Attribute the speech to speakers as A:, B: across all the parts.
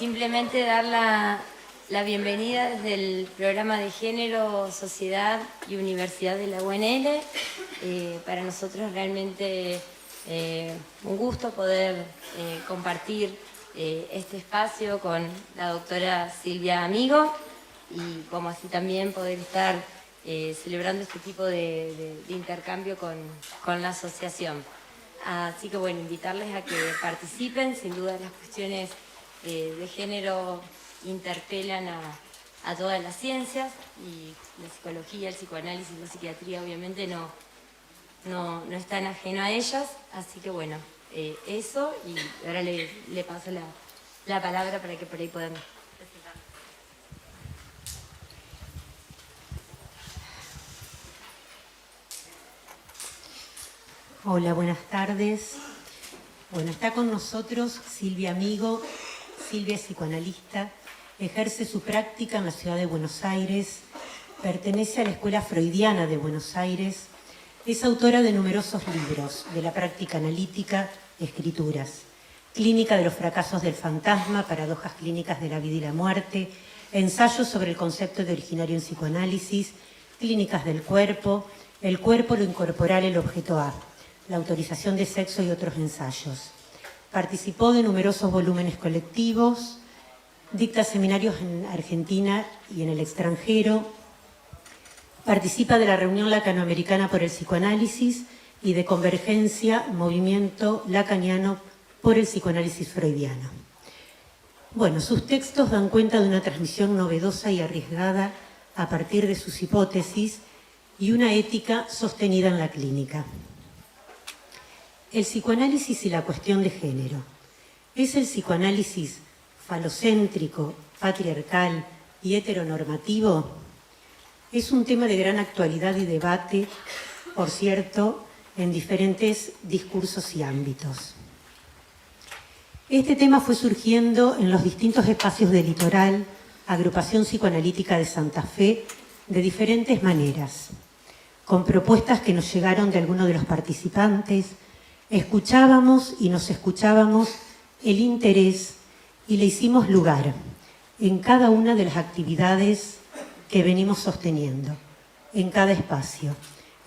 A: simplemente dar la bienvenida desde el programa de Género, Sociedad y Universidad de la UNL. Para nosotros realmente un gusto poder compartir este espacio con la doctora Silvia Amigo y como así también poder estar celebrando este tipo de intercambio con la asociación. Así que bueno, invitarles a que participen. Sin duda las cuestiones de género interpelan a todas las ciencias y la psicología, el psicoanálisis, la psiquiatría obviamente no están ajeno a ellas. Así que bueno, eso, y ahora le paso la palabra para que por ahí puedan presentar.
B: Hola, buenas tardes. Bueno, está con nosotros Silvia Amigo. Silvia es psicoanalista, ejerce su práctica en la ciudad de Buenos Aires, pertenece a la Escuela Freudiana de Buenos Aires, es autora de numerosos libros de la práctica analítica, escrituras, Clínica de los fracasos del fantasma, Paradojas clínicas de la vida y la muerte, ensayos sobre el concepto de originario en psicoanálisis, Clínicas del cuerpo, El cuerpo, lo incorporal, el objeto A, la autorización de sexo y otros ensayos. Participó de numerosos volúmenes colectivos, dicta seminarios en Argentina y en el extranjero, participa de la Reunión Lacanoamericana por el Psicoanálisis y de Convergencia, Movimiento Lacaniano por el Psicoanálisis Freudiano. Bueno, sus textos dan cuenta de una transmisión novedosa y arriesgada a partir de sus hipótesis y una ética sostenida en la clínica. El psicoanálisis y la cuestión de género. ¿Es el psicoanálisis falocéntrico, patriarcal y heteronormativo? Es un tema de gran actualidad y debate, por cierto, en diferentes discursos y ámbitos. Este tema fue surgiendo en los distintos espacios de Litoral, agrupación psicoanalítica de Santa Fe, de diferentes maneras, con propuestas que nos llegaron de algunos de los participantes. Escuchábamos y nos escuchábamos el interés y le hicimos lugar en cada una de las actividades que venimos sosteniendo, en cada espacio,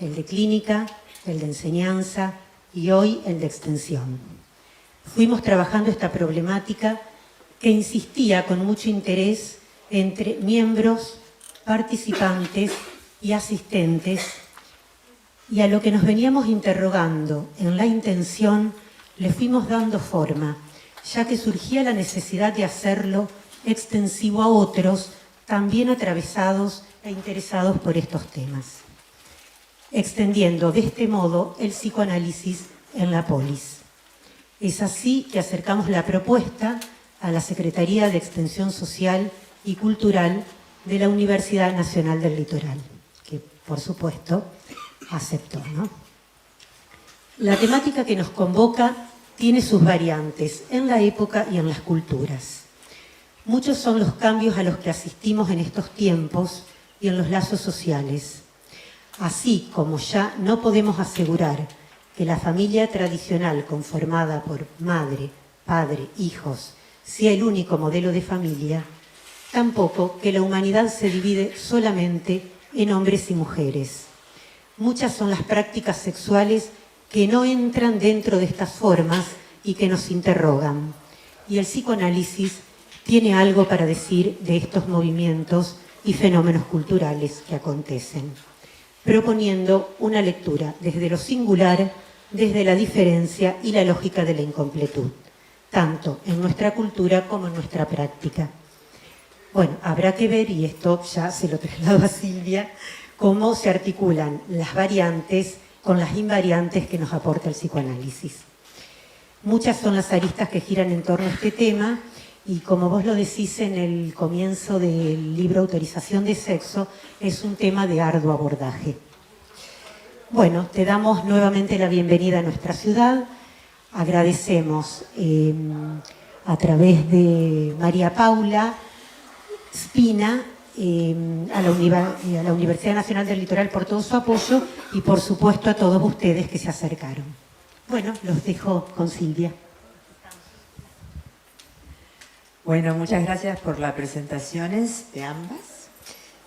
B: el de clínica, el de enseñanza y hoy el de extensión. Fuimos trabajando esta problemática que insistía con mucho interés entre miembros, participantes y asistentes, y a lo que nos veníamos interrogando en la intención le fuimos dando forma, ya que surgía la necesidad de hacerlo extensivo a otros también atravesados e interesados por estos temas, extendiendo de este modo el psicoanálisis en la polis. Es así que acercamos la propuesta a la Secretaría de Extensión Social y Cultural de la Universidad Nacional del Litoral, que por supuesto aceptó, ¿no? La temática que nos convoca tiene sus variantes en la época y en las culturas. Muchos son los cambios a los que asistimos en estos tiempos y en los lazos sociales. Así como ya no podemos asegurar que la familia tradicional conformada por madre, padre, hijos, sea el único modelo de familia, tampoco que la humanidad se divide solamente en hombres y mujeres. Muchas son las prácticas sexuales que no entran dentro de estas formas y que nos interrogan. Y el psicoanálisis tiene algo para decir de estos movimientos y fenómenos culturales que acontecen, proponiendo una lectura desde lo singular, desde la diferencia y la lógica de la incompletud, tanto en nuestra cultura como en nuestra práctica. Bueno, habrá que ver, y esto ya se lo traslado a Silvia, cómo se articulan las variantes con las invariantes que nos aporta el psicoanálisis. Muchas son las aristas que giran en torno a este tema y como vos lo decís en el comienzo del libro Autorización de Sexo, es un tema de arduo abordaje. Bueno, te damos nuevamente la bienvenida a nuestra ciudad. Agradecemos a través de María Paula Spina a la Universidad Nacional del Litoral por todo su apoyo y por supuesto a todos ustedes que se acercaron. Bueno, los dejo con Silvia.
C: Bueno, muchas gracias por las presentaciones de ambas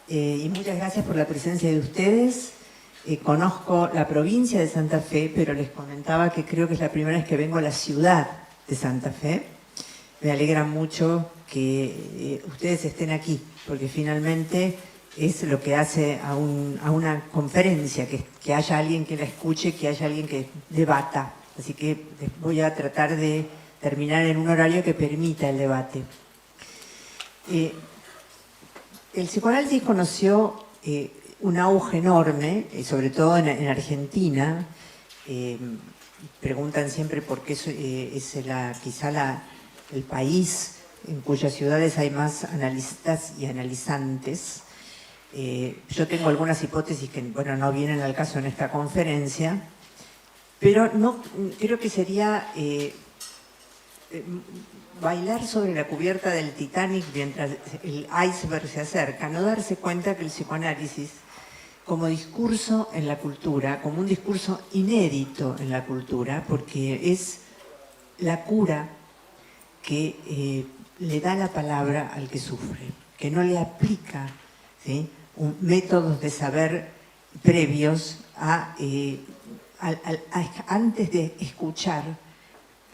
C: y muchas gracias por la presencia de ustedes. Conozco la provincia de Santa Fe, pero les comentaba que creo que es la primera vez que vengo a la ciudad de Santa Fe. Me alegra mucho que ustedes estén aquí, porque finalmente es lo que hace a una conferencia, que haya alguien que la escuche, que haya alguien que debata. Así que voy a tratar de terminar en un horario que permita el debate. El psicoanálisis conoció un auge enorme, sobre todo en Argentina. Preguntan siempre por qué es quizá el país en cuyas ciudades hay más analistas y analizantes. Yo tengo algunas hipótesis que, bueno, no vienen al caso en esta conferencia, pero no creo que sería bailar sobre la cubierta del Titanic mientras el iceberg se acerca, no darse cuenta que el psicoanálisis, como discurso en la cultura, como un discurso inédito en la cultura, porque es la cura que le da la palabra al que sufre, que no le aplica, ¿sí?, métodos de saber previos antes de escuchar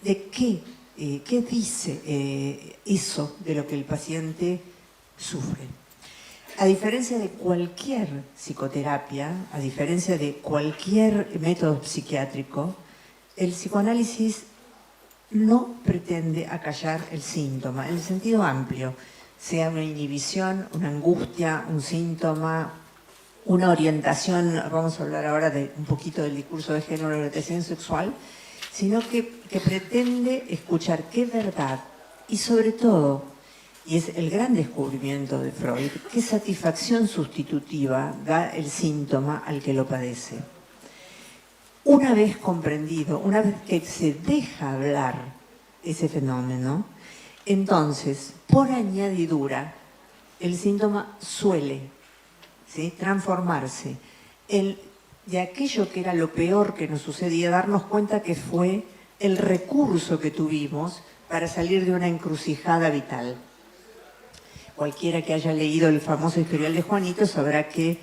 C: de qué dice eso de lo que el paciente sufre. A diferencia de cualquier psicoterapia, a diferencia de cualquier método psiquiátrico, el psicoanálisis no pretende acallar el síntoma, en el sentido amplio, sea una inhibición, una angustia, un síntoma, una orientación, vamos a hablar ahora de un poquito del discurso de género, la orientación sexual, sino que pretende escuchar qué verdad y sobre todo, y es el gran descubrimiento de Freud, qué satisfacción sustitutiva da el síntoma al que lo padece. Una vez comprendido, una vez que se deja hablar ese fenómeno, entonces, por añadidura, el síntoma suele, ¿sí?, transformarse de aquello que era lo peor que nos sucedía, darnos cuenta que fue el recurso que tuvimos para salir de una encrucijada vital. Cualquiera que haya leído el famoso historial de Juanito sabrá que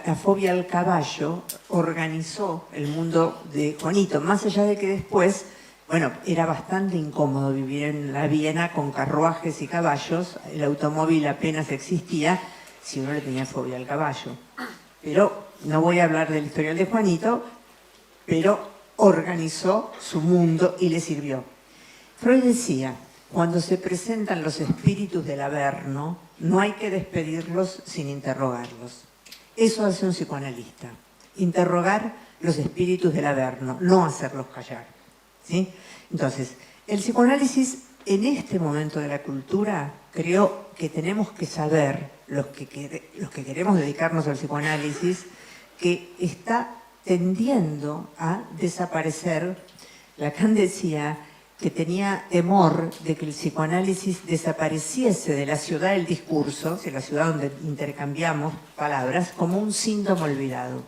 C: la fobia al caballo organizó el mundo de Juanito, más allá de que después, bueno, era bastante incómodo vivir en la Viena con carruajes y caballos, el automóvil apenas existía si uno le tenía fobia al caballo. Pero no voy a hablar del historial de Juanito, pero organizó su mundo y le sirvió. Freud decía, cuando se presentan los espíritus del Averno, no hay que despedirlos sin interrogarlos. Eso hace un psicoanalista, interrogar los espíritus del Averno, no hacerlos callar, ¿sí? Entonces, el psicoanálisis en este momento de la cultura, creo que tenemos que saber, los que queremos dedicarnos al psicoanálisis, que está tendiendo a desaparecer. Lacan decía que tenía temor de que el psicoanálisis desapareciese de la ciudad del discurso, de la ciudad donde intercambiamos palabras, como un síntoma olvidado.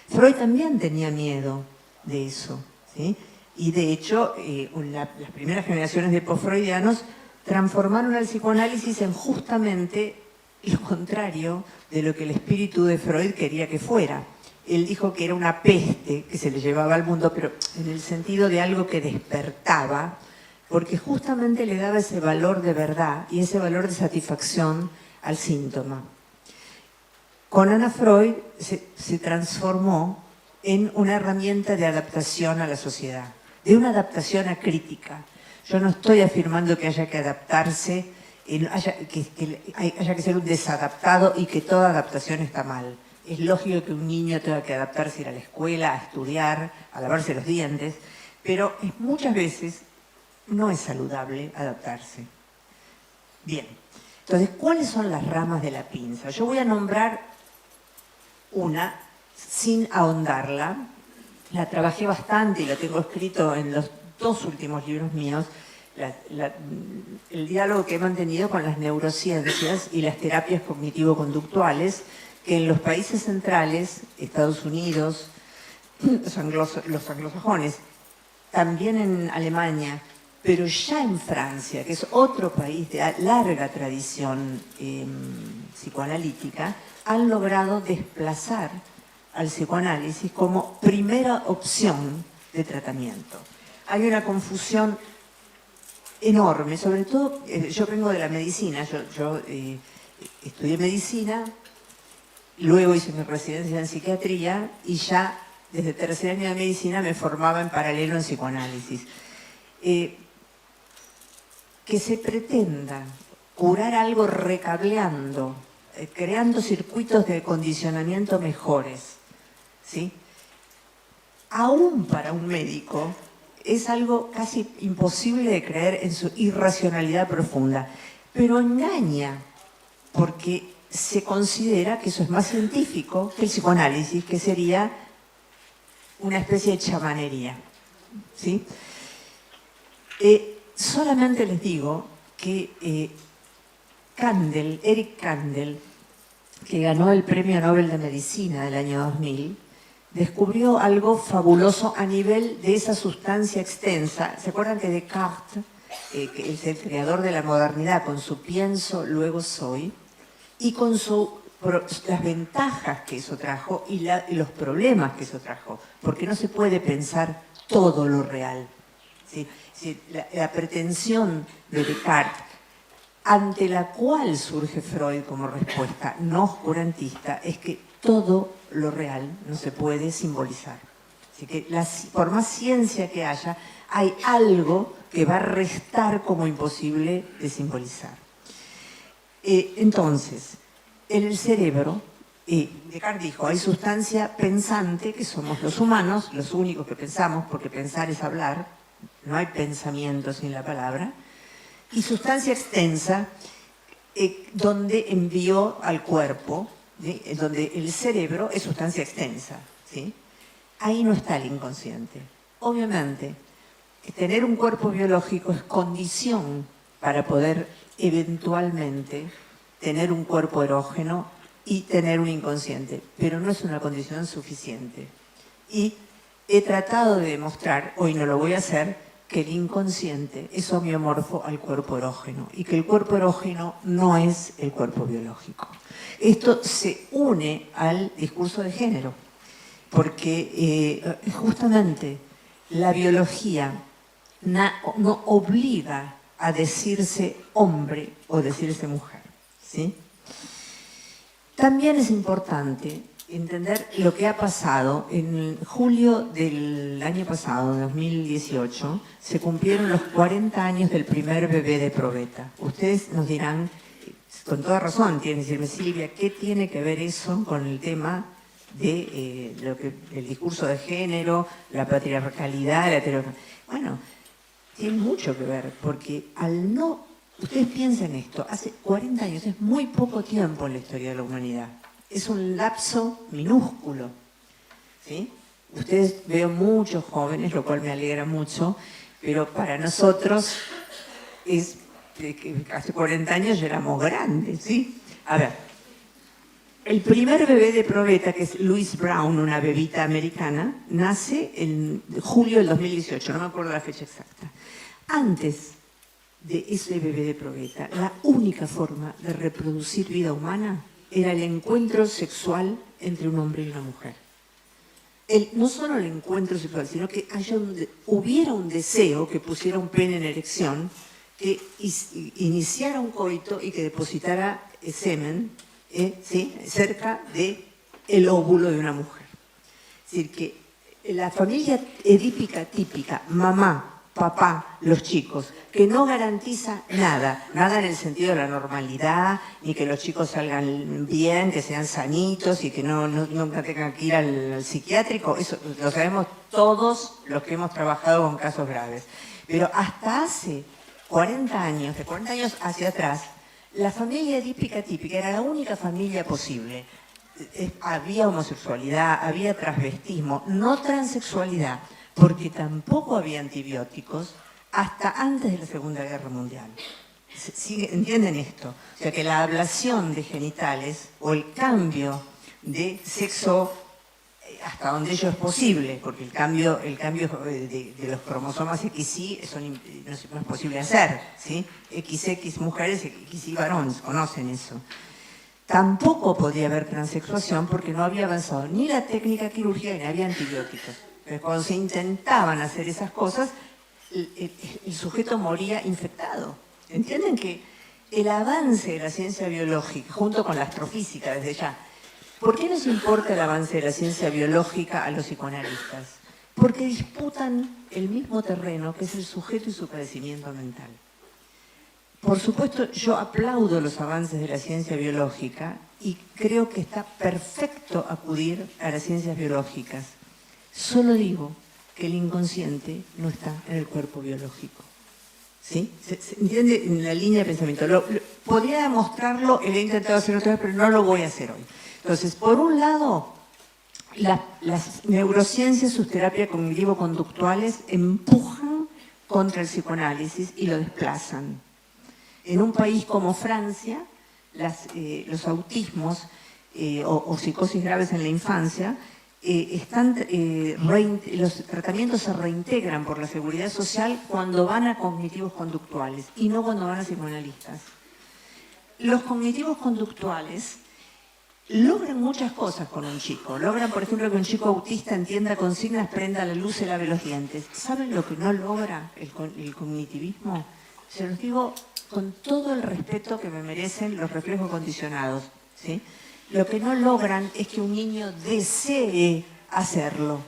C: Freud también tenía miedo de eso, ¿sí? Y de hecho, las primeras generaciones de post-freudianos transformaron al psicoanálisis en justamente lo contrario de lo que el espíritu de Freud quería que fuera. Él dijo que era una peste que se le llevaba al mundo, pero en el sentido de algo que despertaba, porque justamente le daba ese valor de verdad y ese valor de satisfacción al síntoma. Con Ana Freud se transformó en una herramienta de adaptación a la sociedad, de una adaptación acrítica. Yo no estoy afirmando que haya que adaptarse, haya que ser un desadaptado y que toda adaptación está mal. Es lógico que un niño tenga que adaptarse a ir a la escuela, a estudiar, a lavarse los dientes, pero muchas veces no es saludable adaptarse. Bien, entonces, ¿cuáles son las ramas de la pinza? Yo voy a nombrar una sin ahondarla. La trabajé bastante y la tengo escrito en los 2 últimos libros míos, el diálogo que he mantenido con las neurociencias y las terapias cognitivo-conductuales, que en los países centrales, Estados Unidos, los anglosajones, también en Alemania, Pero ya en Francia, que es otro país de larga tradición psicoanalítica, han logrado desplazar al psicoanálisis como primera opción de tratamiento. Hay una confusión enorme, sobre todo, yo vengo de la medicina, yo estudié medicina, luego hice mi residencia en psiquiatría y ya desde tercer año de medicina me formaba en paralelo en psicoanálisis. Que se pretenda curar algo recableando, creando circuitos de condicionamiento mejores, ¿sí? Aún para un médico es algo casi imposible de creer en su irracionalidad profunda, pero engaña porque se considera que eso es más científico que el psicoanálisis, que sería una especie de chamanería, ¿sí? Solamente les digo que Eric Kandel, que ganó el Premio Nobel de Medicina del año 2000, descubrió algo fabuloso a nivel de esa sustancia extensa. ¿Se acuerdan que Descartes, que es el creador de la modernidad, con su pienso, luego soy, y con las ventajas que eso trajo y los problemas que eso trajo? Porque no se puede pensar todo lo real, ¿sí? La pretensión de Descartes, ante la cual surge Freud como respuesta no oscurantista, es que todo lo real no se puede simbolizar. Así que por más ciencia que haya, hay algo que va a restar como imposible de simbolizar. Entonces, en el cerebro, Descartes dijo, hay sustancia pensante, que somos los humanos, los únicos que pensamos, porque pensar es hablar, no hay pensamiento sin la palabra, y sustancia extensa, donde envió al cuerpo, ¿sí? Donde el cerebro es sustancia extensa, ¿sí? Ahí no está el inconsciente. Obviamente, que tener un cuerpo biológico es condición para poder eventualmente tener un cuerpo erógeno y tener un inconsciente, pero no es una condición suficiente. Y he tratado de demostrar, hoy no lo voy a hacer, que el inconsciente es homeomorfo al cuerpo erógeno y que el cuerpo erógeno no es el cuerpo biológico. Esto se une al discurso de género, porque justamente la biología no obliga a decirse hombre o decirse mujer, ¿sí? También es importante entender lo que ha pasado. En julio del año pasado, 2018, se cumplieron los 40 años del primer bebé de probeta. Ustedes nos dirán, con toda razón, tienen que decirme, Silvia, ¿qué tiene que ver eso con el tema de el discurso de género, la patriarcalidad, la heteronormalidad? Bueno, tiene mucho que ver, porque al no... Ustedes piensen esto, hace 40 años, es muy poco tiempo en la historia de la humanidad. Es un lapso minúsculo, ¿sí? Ustedes veo muchos jóvenes, lo cual me alegra mucho, pero para nosotros hace 40 años ya éramos grandes, ¿sí? A ver, el primer bebé de probeta, que es Louise Brown, una bebita americana, nace en julio del 2018, no me acuerdo la fecha exacta. Antes de ese bebé de probeta, la única forma de reproducir vida humana era el encuentro sexual entre un hombre y una mujer. No solo el encuentro sexual, sino que hubiera un deseo que pusiera un pene en erección, que iniciara un coito y que depositara semen, ¿sí? cerca del óvulo de una mujer. Es decir, que la familia edípica típica, mamá, papá, los chicos, que no garantiza nada en el sentido de la normalidad, ni que los chicos salgan bien, que sean sanitos y que nunca tengan que ir al psiquiátrico, eso lo sabemos todos los que hemos trabajado con casos graves. Pero hasta hace 40 años, de 40 años hacia atrás, la familia edípica típica era la única familia posible. Había homosexualidad, había transvestismo, no transexualidad, porque tampoco había antibióticos hasta antes de la Segunda Guerra Mundial. ¿Entienden esto? O sea que la ablación de genitales o el cambio de sexo hasta donde ello es posible, porque el cambio de los cromosomas XY no es posible hacer, ¿sí? XX mujeres, XY varones, conocen eso. Tampoco podía haber transexuación porque no había avanzado ni la técnica quirúrgica ni había antibióticos. Pero cuando se intentaban hacer esas cosas, el sujeto moría infectado. ¿Entienden que el avance de la ciencia biológica, junto con la astrofísica desde ya, ¿por qué nos importa el avance de la ciencia biológica a los psicoanalistas? Porque disputan el mismo terreno, que es el sujeto y su padecimiento mental. Por supuesto, yo aplaudo los avances de la ciencia biológica y creo que está perfecto acudir a las ciencias biológicas. Solo digo que el inconsciente no está en el cuerpo biológico. ¿Sí? ¿Se entiende en la línea de pensamiento? Podría demostrarlo, lo he intentado hacer otra vez, pero no lo voy a hacer hoy. Entonces, por un lado, las neurociencias, sus terapias cognitivo-conductuales empujan contra el psicoanálisis y lo desplazan. En un país como Francia, los autismos o psicosis graves en la infancia, los tratamientos se reintegran por la seguridad social cuando van a cognitivos conductuales y no cuando van a psicoanalistas. Los cognitivos conductuales logran muchas cosas con un chico. Logran, por ejemplo, que un chico autista entienda consignas, prenda la luz y lave los dientes. ¿Saben lo que no logra el cognitivismo? Se los digo con todo el respeto que me merecen los reflejos condicionados, ¿sí? Lo que no logran es que un niño desee hacerlo.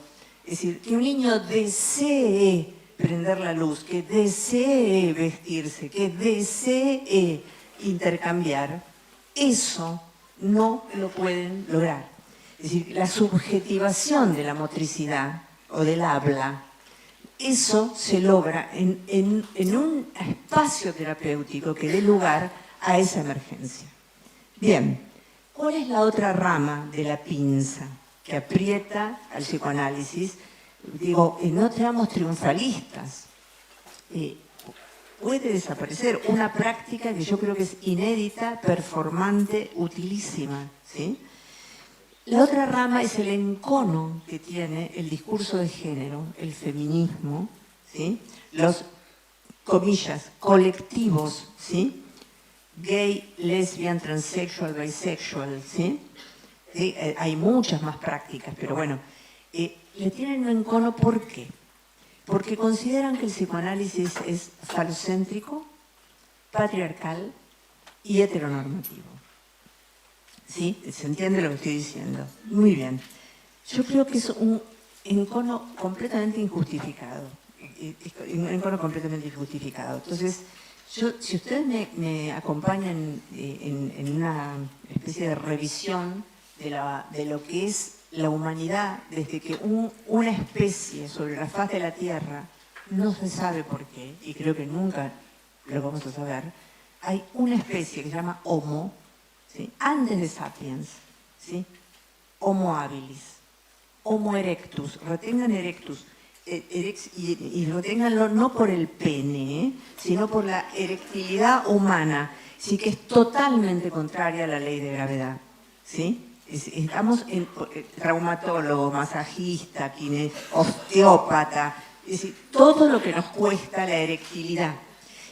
C: Es decir, que un niño desee prender la luz, que desee vestirse, que desee intercambiar. Eso no lo pueden lograr. Es decir, la subjetivación de la motricidad o del habla, eso se logra en un espacio terapéutico que dé lugar a esa emergencia. Bien, ¿cuál es la otra rama de la pinza que aprieta al psicoanálisis? Digo, no seamos triunfalistas. Puede desaparecer una práctica que yo creo que es inédita, performante, utilísima, ¿sí? La otra rama es el encono que tiene el discurso de género, el feminismo, ¿sí? Los, comillas, colectivos, ¿sí? Gay, lesbian, transexual, bisexual, ¿sí? Hay muchas más prácticas, pero bueno, le tienen un encono, ¿por qué? Porque consideran que el psicoanálisis es falocéntrico, patriarcal y heteronormativo. ¿Sí? ¿Se entiende lo que estoy diciendo? Muy bien. Yo creo que es un encono completamente injustificado. Un encono completamente injustificado. Entonces, si ustedes me acompañan en una especie de revisión de lo que es la humanidad desde que una especie sobre la faz de la Tierra, no se sabe por qué, y creo que nunca lo vamos a saber, hay una especie que se llama Homo, ¿sí? Antes de Sapiens, ¿sí? Homo habilis, Homo erectus, retengan erectus, y reténganlo no por el pene, sino por la erectilidad humana, sí, que es totalmente contraria a la ley de gravedad, ¿sí? Estamos en traumatólogo, masajista, osteópata, es decir, todo lo que nos cuesta la erectilidad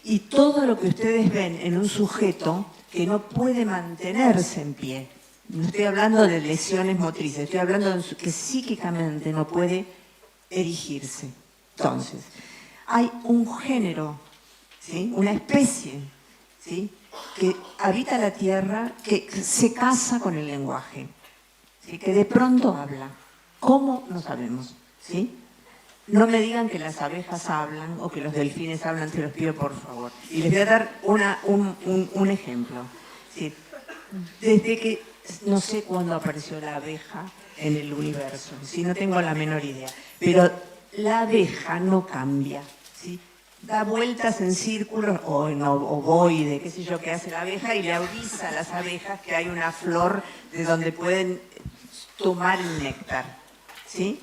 C: y todo lo que ustedes ven en un sujeto que no puede mantenerse en pie. No estoy hablando de lesiones motrices, estoy hablando de que psíquicamente no puede erigirse. Entonces, hay un género, ¿sí? Una especie, ¿sí? Que habita la Tierra, que se casa con el lenguaje, ¿sí? Que de pronto habla. ¿Cómo? No sabemos, ¿sí? No me digan que las abejas hablan o que los delfines hablan, te los pido por favor. Y les voy a dar un ejemplo, ¿sí? Desde que, no sé cuándo apareció la abeja en el universo, ¿sí? No tengo la menor idea, pero la abeja no cambia, ¿sí? Da vueltas en círculos o en ovoide, qué sé yo, que hace la abeja y le avisa a las abejas que hay una flor de donde pueden tomar el néctar, ¿sí?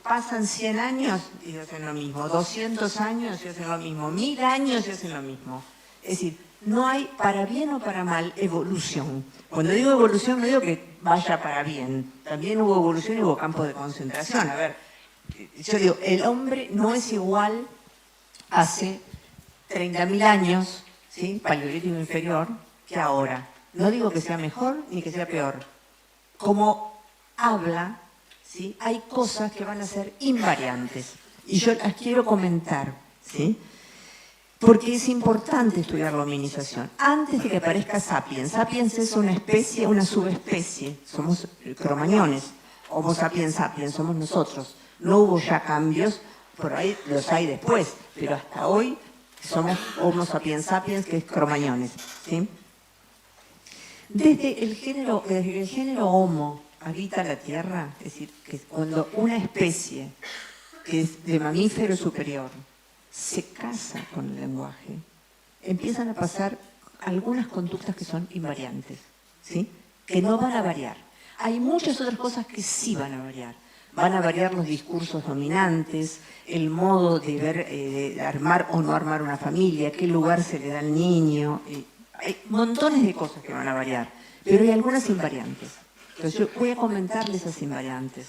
C: Pasan 100 años y hacen lo mismo, 200 años y hacen lo mismo, 1000 años y hacen lo mismo. Es decir, no hay para bien o para mal evolución. Cuando digo evolución no digo que vaya para bien, también hubo evolución y hubo campos de concentración. A ver, yo digo, el hombre no es igual hace 30.000 años, ¿sí? Paleolítico inferior, que ahora. No digo que sea mejor ni que sea peor. Como habla, ¿sí? Hay cosas que van a ser invariantes. Y yo las quiero comentar, ¿sí? Porque es importante estudiar la hominización. Antes de que aparezca Sapiens, Sapiens es una especie, una subespecie. Somos cromañones. Homo sapiens sapiens, somos nosotros. No hubo ya cambios, por ahí los hay después, pero hasta hoy somos Homo sapiens sapiens, que es cromañones, ¿sí? Desde el género Homo habita la Tierra, es decir, que cuando una especie que es de mamífero superior se casa con el lenguaje, empiezan a pasar algunas conductas que son invariantes, ¿sí? Que no van a variar. Hay muchas otras cosas que sí van a variar. Van a variar los discursos dominantes, el modo de ver, de armar o no armar una familia, qué lugar se le da al niño. Hay montones de cosas que van a variar, pero hay algunas invariantes. Entonces yo voy a comentarles esas invariantes.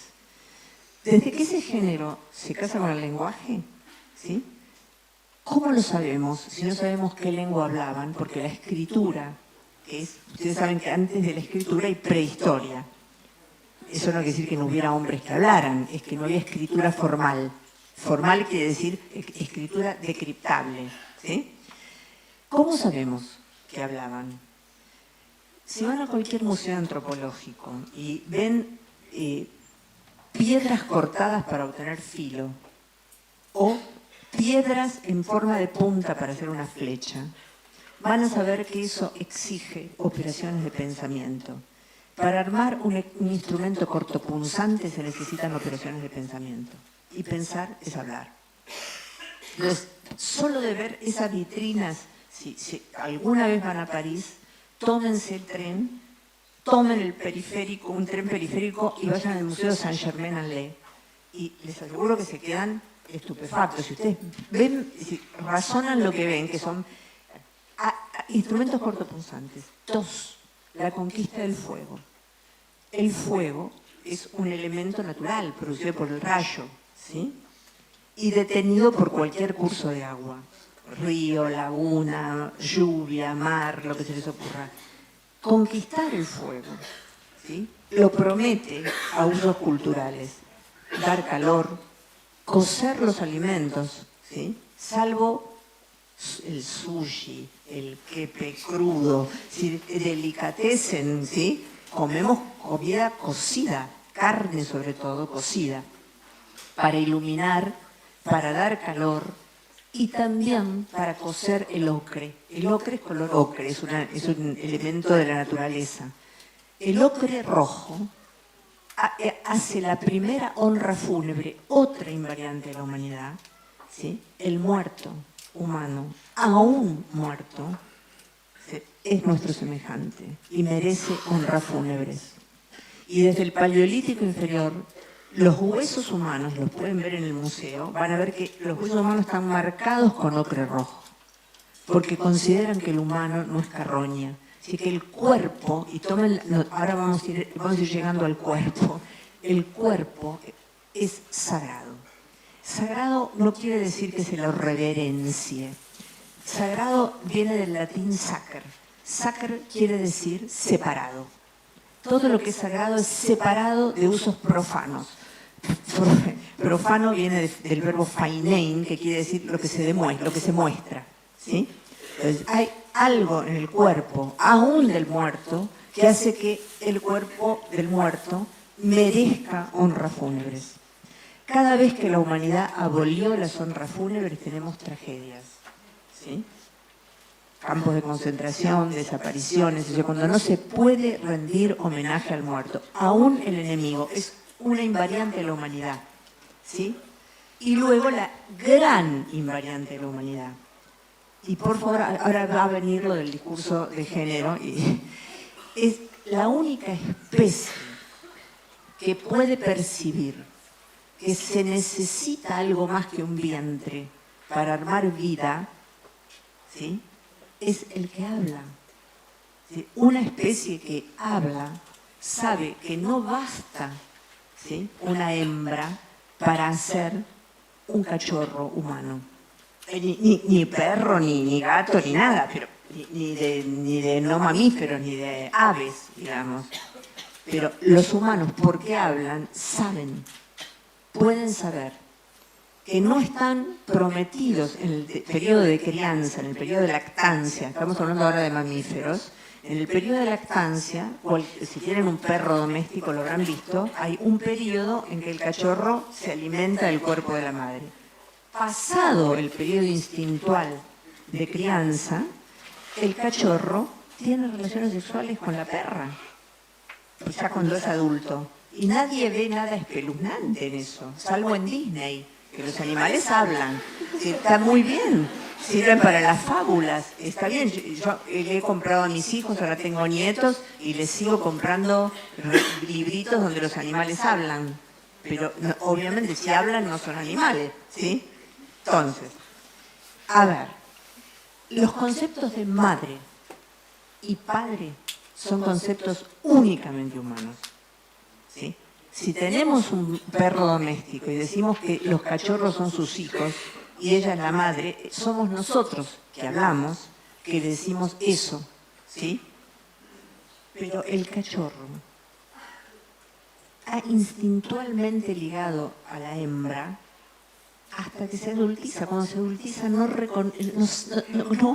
C: Desde que ese género se casa con el lenguaje, ¿sí? ¿Cómo lo sabemos si no sabemos qué lengua hablaban? Porque la escritura, ustedes saben que antes de la escritura hay prehistoria. Eso no quiere decir que no hubiera hombres que hablaran, es que no había escritura formal. Formal quiere decir escritura decriptable, ¿sí? ¿Cómo sabemos que hablaban? Si van a cualquier museo antropológico y ven piedras cortadas para obtener filo o piedras en forma de punta para hacer una flecha, van a saber que eso exige operaciones de pensamiento. Para armar un instrumento cortopunzante se necesitan operaciones de pensamiento. Y pensar es hablar. Entonces, solo de ver esas vitrinas, si alguna vez van a París, tómense el tren, tomen el periférico, un tren periférico y vayan al Museo Saint-Germain-en-Laye. Y les aseguro que se quedan estupefactos. Si ustedes ven, si razonan lo que ven, que son instrumentos cortopunzantes. 2. La conquista del fuego. El fuego es un elemento natural producido por el rayo, ¿sí? Y detenido por cualquier curso de agua. Río, laguna, lluvia, mar, lo que se les ocurra. Conquistar el fuego, ¿sí? Lo promete a usos culturales. Dar calor, cocer los alimentos, ¿sí? Salvo el sushi, el kepe crudo, ¿sí? Delicatessen, ¿sí? Comemos comida cocida, carne sobre todo cocida, para iluminar, para dar calor y también para cocer el ocre. El ocre es color ocre, es un elemento de la naturaleza. El ocre rojo hace la primera honra fúnebre, otra invariante de la humanidad, ¿sí? El muerto humano, aún muerto, es nuestro semejante y merece honras fúnebres. Y desde el Paleolítico inferior, los huesos humanos, los pueden ver en el museo, van a ver que los huesos humanos están marcados con ocre rojo, porque consideran que el humano no es carroña. Así que el cuerpo, y tomen, ahora vamos a ir llegando al cuerpo, el cuerpo es sagrado. Sagrado no quiere decir que se lo reverencie. Sagrado viene del latín sacer. Sacer quiere decir separado. Todo lo que es sagrado es separado de usos profanos. Profano viene del verbo fainein, que quiere decir lo que se demuestra, lo que se muestra, ¿sí? Entonces, hay algo en el cuerpo, aún del muerto, que hace que el cuerpo del muerto merezca honras fúnebres. Cada vez que la humanidad abolió las honras fúnebres tenemos tragedias, ¿sí? Campos de concentración, desapariciones, o sea, cuando no se puede rendir homenaje al muerto, aún el enemigo, es una invariante de la humanidad, ¿sí? Y luego la gran invariante de la humanidad. Y por favor, ahora va a venir lo del discurso de género, y es la única especie que puede percibir que se necesita algo más que un vientre para armar vida, ¿sí? es el que habla. ¿Sí? Una especie que habla sabe que no basta, ¿sí?, una hembra para hacer un cachorro humano. Ni perro, ni gato, ni nada, pero ni de no mamíferos, ni de aves, digamos. Pero los humanos, porque hablan, saben, pueden saber que no están prometidos en el periodo de crianza, en el periodo de lactancia, estamos hablando ahora de mamíferos, en el periodo de lactancia, si tienen un perro doméstico lo habrán visto, hay un periodo en que el cachorro se alimenta del cuerpo de la madre. Pasado el periodo instintual de crianza, el cachorro tiene relaciones sexuales con la perra, ya cuando es adulto. Y nadie ve nada espeluznante en eso, salvo en Disney, que los animales hablan. Está muy bien, sirven para las fábulas. Está bien, yo le he comprado a mis hijos, ahora tengo nietos, y les sigo comprando libritos donde los animales hablan. Pero no, obviamente si hablan no son animales, ¿sí? Entonces, a ver, los conceptos de madre y padre son conceptos únicamente humanos, ¿sí? Si tenemos un perro doméstico y decimos que los cachorros son sus hijos y ella es la madre, somos nosotros que hablamos, que decimos eso, ¿sí? Pero el cachorro ha instintualmente ligado a la hembra hasta que se adultiza. Cuando se adultiza no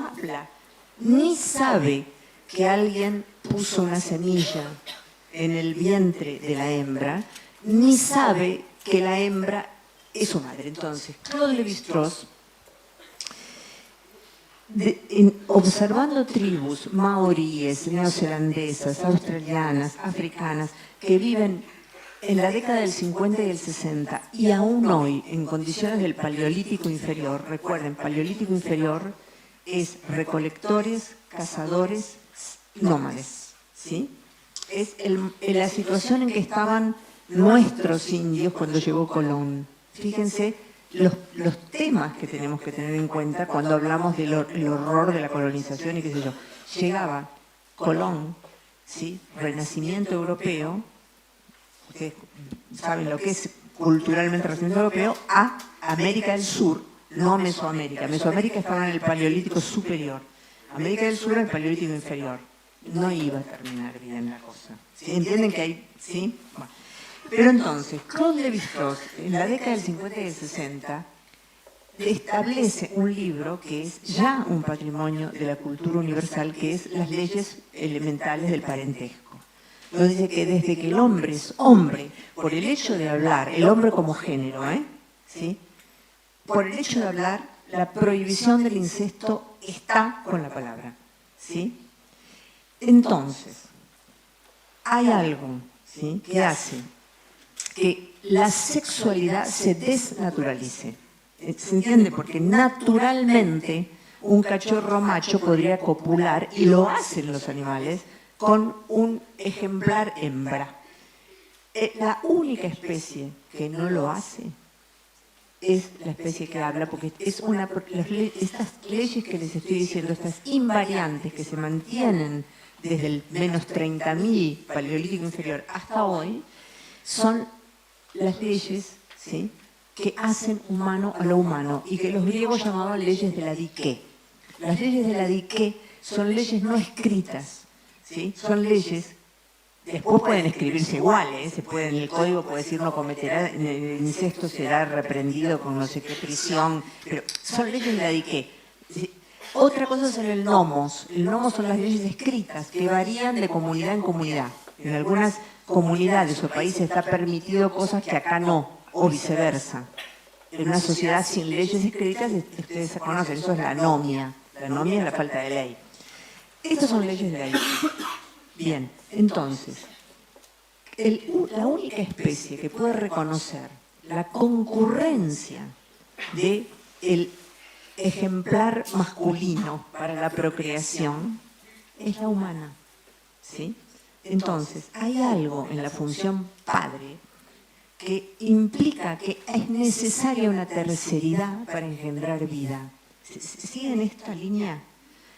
C: habla, ni sabe que alguien puso una semilla en el vientre de la hembra, ni sabe que la hembra es su madre. Entonces, Claude Lévi-Strauss, observando tribus maoríes, neozelandesas, australianas, africanas, que viven en la década del 50 y el 60, y aún hoy, en condiciones del Paleolítico inferior, recuerden, Paleolítico inferior es recolectores, cazadores, nómades, ¿sí? Es la situación en que estaban nuestros indios cuando llegó Colón. Fíjense los temas que tenemos que tener en cuenta cuando hablamos del horror de la colonización y qué sé yo. Llegaba Colón, ¿sí?, Renacimiento europeo, ustedes saben lo que es culturalmente el Renacimiento europeo, a América del Sur, no Mesoamérica. Mesoamérica estaba en el Paleolítico superior. América del Sur en el Paleolítico inferior. No iba a terminar bien la cosa. ¿Sí? ¿Entienden que hay...? ¿Sí? Bueno. Pero entonces, Claude Lévi-Strauss, en la década del 50 y del 60, establece un libro que es ya un patrimonio de la cultura universal, que es Las leyes elementales del parentesco. Donde dice que desde que el hombre es hombre, por el hecho de hablar, el hombre como género, ¿sí?, por el hecho de hablar, la prohibición del incesto está con la palabra, ¿sí? Entonces, hay algo, ¿sí?, que hace que la sexualidad se desnaturalice. ¿Se entiende? Porque naturalmente un cachorro macho podría copular, y lo hacen los animales, con un ejemplar hembra. La única especie que no lo hace es la especie que habla, porque es estas leyes que les estoy diciendo, estas invariantes que se mantienen desde el menos 30.000 Paleolítico inferior hasta hoy, son las leyes, ¿sí?, que hacen humano a lo humano y que los griegos llamaban leyes de la diké. Las leyes de la diké son leyes no escritas, ¿sí?, son leyes. Después pueden escribirse iguales, en el código puede decir no cometerá, el incesto será reprendido con no sé qué prisión, pero son leyes de la diké. Otra cosa son el nomos. El nomos son las leyes escritas que varían de comunidad en comunidad. En algunas comunidades o países está permitido cosas que acá no, o viceversa. En una sociedad sin leyes escritas, ustedes se conocen, eso es la anomia. La anomia es la falta de ley. Estas son leyes de la ley. Bien, entonces, la única especie que puede reconocer la concurrencia del ejemplar masculino para la procreación es la humana, ¿sí? Entonces, hay algo en la función padre que implica que es necesaria una terceridad para engendrar vida. ¿Siguen esta línea?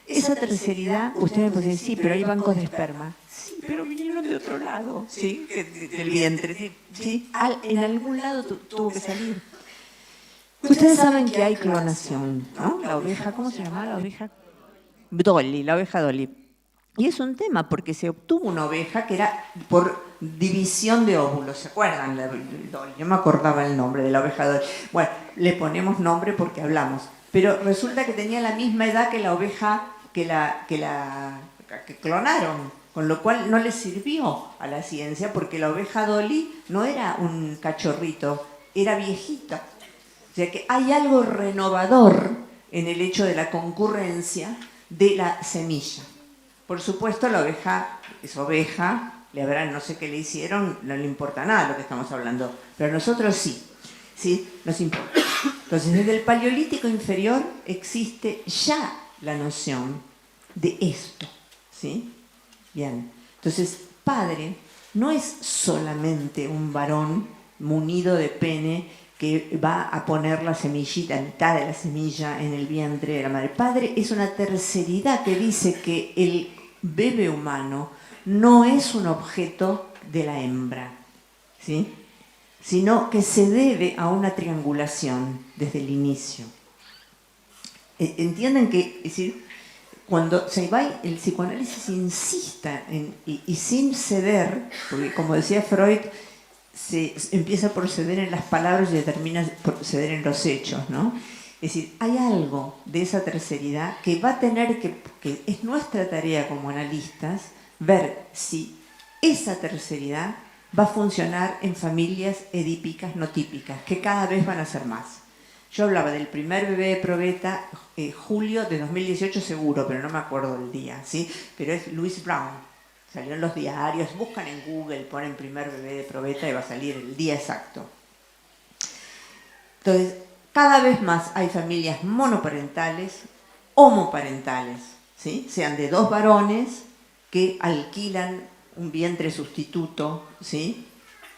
C: Esa terceridad, usted me puede decir, sí, pero hay bancos de esperma. Sí, pero vinieron de otro lado, ¿sí? Del vientre, ¿sí? ¿Sí? En algún lado tuvo que salir. Ustedes saben que hay clonación, ¿no? La oveja, ¿cómo se llama la oveja? Dolly, la oveja Dolly. Y es un tema porque se obtuvo una oveja que era por división de óvulos, ¿se acuerdan? Dolly, yo me acordaba el nombre de la oveja Dolly. Bueno, le ponemos nombre porque hablamos, pero resulta que tenía la misma edad que la oveja que clonaron, con lo cual no le sirvió a la ciencia porque la oveja Dolly no era un cachorrito, era viejita. O sea que hay algo renovador en el hecho de la concurrencia de la semilla. Por supuesto, la oveja es oveja, le habrán, no sé qué le hicieron, no le importa nada lo que estamos hablando, pero a nosotros sí, ¿sí? Nos importa. Entonces, desde el Paleolítico inferior existe ya la noción de esto, ¿sí? Bien, entonces, padre no es solamente un varón munido de pene que va a poner la semillita, mitad de la semilla en el vientre de la madre. Padre es una terceridad que dice que el bebé humano no es un objeto de la hembra, ¿sí? Sino que se debe a una triangulación desde el inicio. ¿Entienden que, es decir, cuando Seibay, el psicoanálisis insista y sin ceder, porque como decía Freud, se empieza por ceder en las palabras y termina por ceder en los hechos, ¿no? Es decir, hay algo de esa terceridad que va a tener que es nuestra tarea como analistas, ver si esa terceridad va a funcionar en familias edípicas no típicas, que cada vez van a ser más. Yo hablaba del primer bebé de probeta, julio de 2018 seguro, pero no me acuerdo del día, ¿sí? Pero es Louise Brown. Salió en los diarios, buscan en Google, ponen primer bebé de probeta y va a salir el día exacto. Entonces, cada vez más hay familias monoparentales, homoparentales, ¿sí? Sean de dos varones que alquilan un vientre sustituto, ¿sí?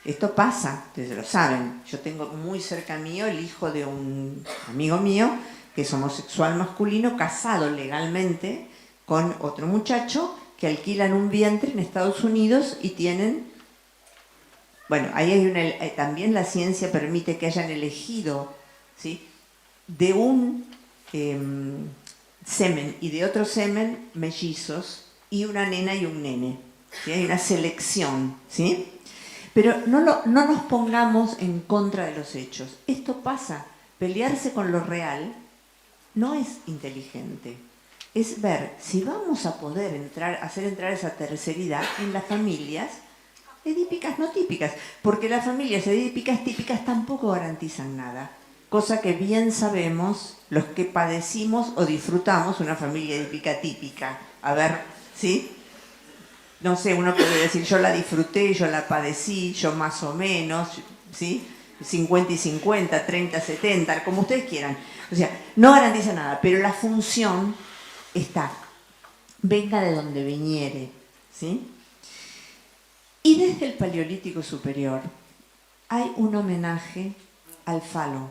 C: Esto pasa, ustedes lo saben. Yo tengo muy cerca mío el hijo de un amigo mío que es homosexual masculino, casado legalmente con otro muchacho, que alquilan un vientre en Estados Unidos y tienen... Bueno, ahí hay también la ciencia permite que hayan elegido, ¿sí?, de un semen y de otro semen mellizos y una nena y un nene. ¿Sí? Hay una selección, ¿sí? Pero no nos pongamos en contra de los hechos. Esto pasa. Pelearse con lo real no es inteligente. Es ver si vamos a poder hacer entrar esa terceridad en las familias edípicas no típicas, porque las familias edípicas típicas tampoco garantizan nada, cosa que bien sabemos los que padecimos o disfrutamos una familia edípica típica. A ver, ¿sí? No sé, uno puede decir, yo la disfruté, yo la padecí, yo más o menos, ¿sí? 50 y 50, 30, 70, como ustedes quieran. O sea, no garantiza nada, pero la función está, venga de donde viniere, ¿sí? Y desde el Paleolítico superior hay un homenaje al falo,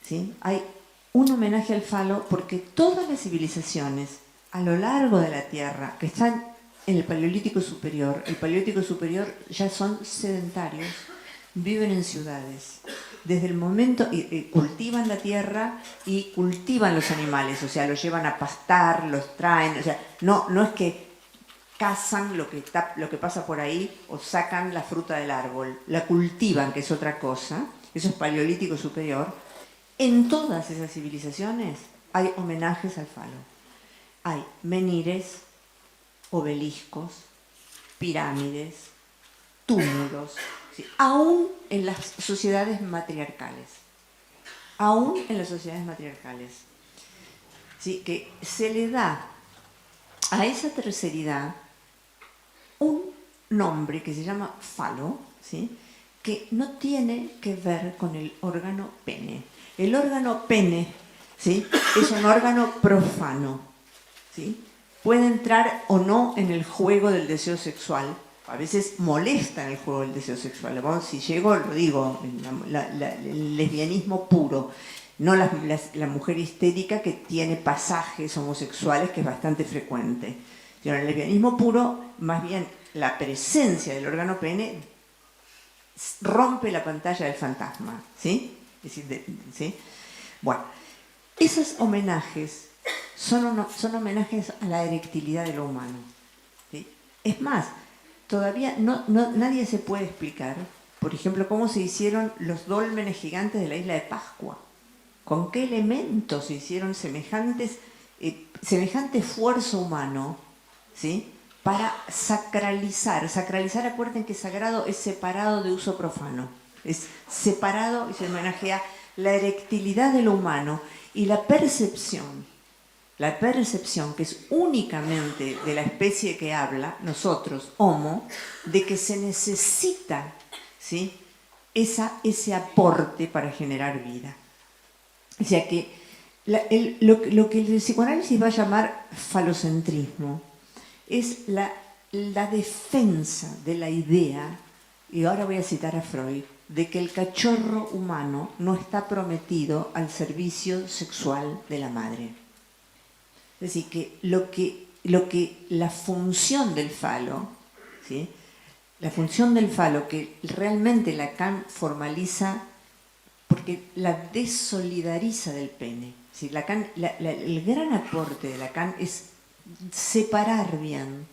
C: ¿sí? Hay un homenaje al falo porque todas las civilizaciones a lo largo de la Tierra que están en el Paleolítico superior ya son sedentarios, viven en ciudades. Desde el momento, cultivan la tierra y cultivan los animales, o sea, los llevan a pastar, los traen, o sea, no es que cazan lo que pasa por ahí o sacan la fruta del árbol, la cultivan, que es otra cosa. Eso es Paleolítico superior. En todas esas civilizaciones hay homenajes al falo. Hay menhires, obeliscos, pirámides, túmulos, ¿sí? Aún en las sociedades matriarcales. Aún en las sociedades matriarcales. ¿Sí? Que se le da a esa terceridad un nombre que se llama falo, ¿sí?, que no tiene que ver con el órgano pene. El órgano pene, ¿sí?, es un órgano profano, ¿sí? Puede entrar o no en el juego del deseo sexual. A veces molesta en el juego del deseo sexual. Si llego, lo digo, el lesbianismo puro. no la mujer histérica que tiene pasajes homosexuales, que es bastante frecuente. Pero en el lesbianismo puro, más bien la presencia del órgano pene rompe la pantalla del fantasma, ¿sí? Es decir, ¿sí? Bueno, esos homenajes son homenajes a la erectilidad de lo humano, ¿sí? Es más, todavía nadie se puede explicar, por ejemplo, cómo se hicieron los dólmenes gigantes de la isla de Pascua. ¿Con qué elementos se hicieron semejante esfuerzo humano, ¿sí? Para sacralizar? Sacralizar, acuerden que sagrado es separado de uso profano. Es separado y se homenajea la erectilidad de lo humano y la percepción que es únicamente de la especie que habla, nosotros, Homo, de que se necesita, ¿sí? ese aporte para generar vida. O sea que lo que el psicoanálisis va a llamar falocentrismo es la defensa de la idea, y ahora voy a citar a Freud, de que el cachorro humano no está prometido al servicio sexual de la madre. Es decir, que la función del falo, ¿sí? La función del falo que realmente Lacan formaliza porque la desolidariza del pene. ¿Sí? Lacan, el gran aporte de Lacan es separar bien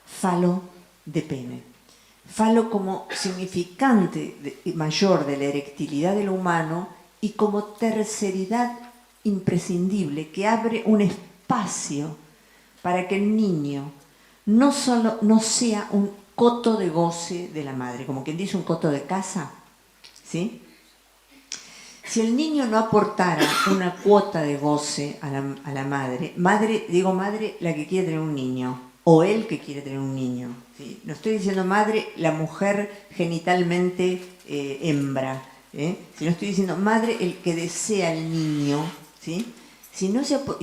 C: falo de pene. Falo como significante mayor de la erectilidad de lo humano y como terceridad imprescindible que abre un espacio para que el niño no sea un coto de goce de la madre, como quien dice un coto de casa, ¿sí? Si el niño no aportara una cuota de goce a la madre, digo madre la que quiere tener un niño, o él que quiere tener un niño, ¿sí? No estoy diciendo madre la mujer genitalmente hembra, sino estoy diciendo madre el que desea el niño, ¿sí? Si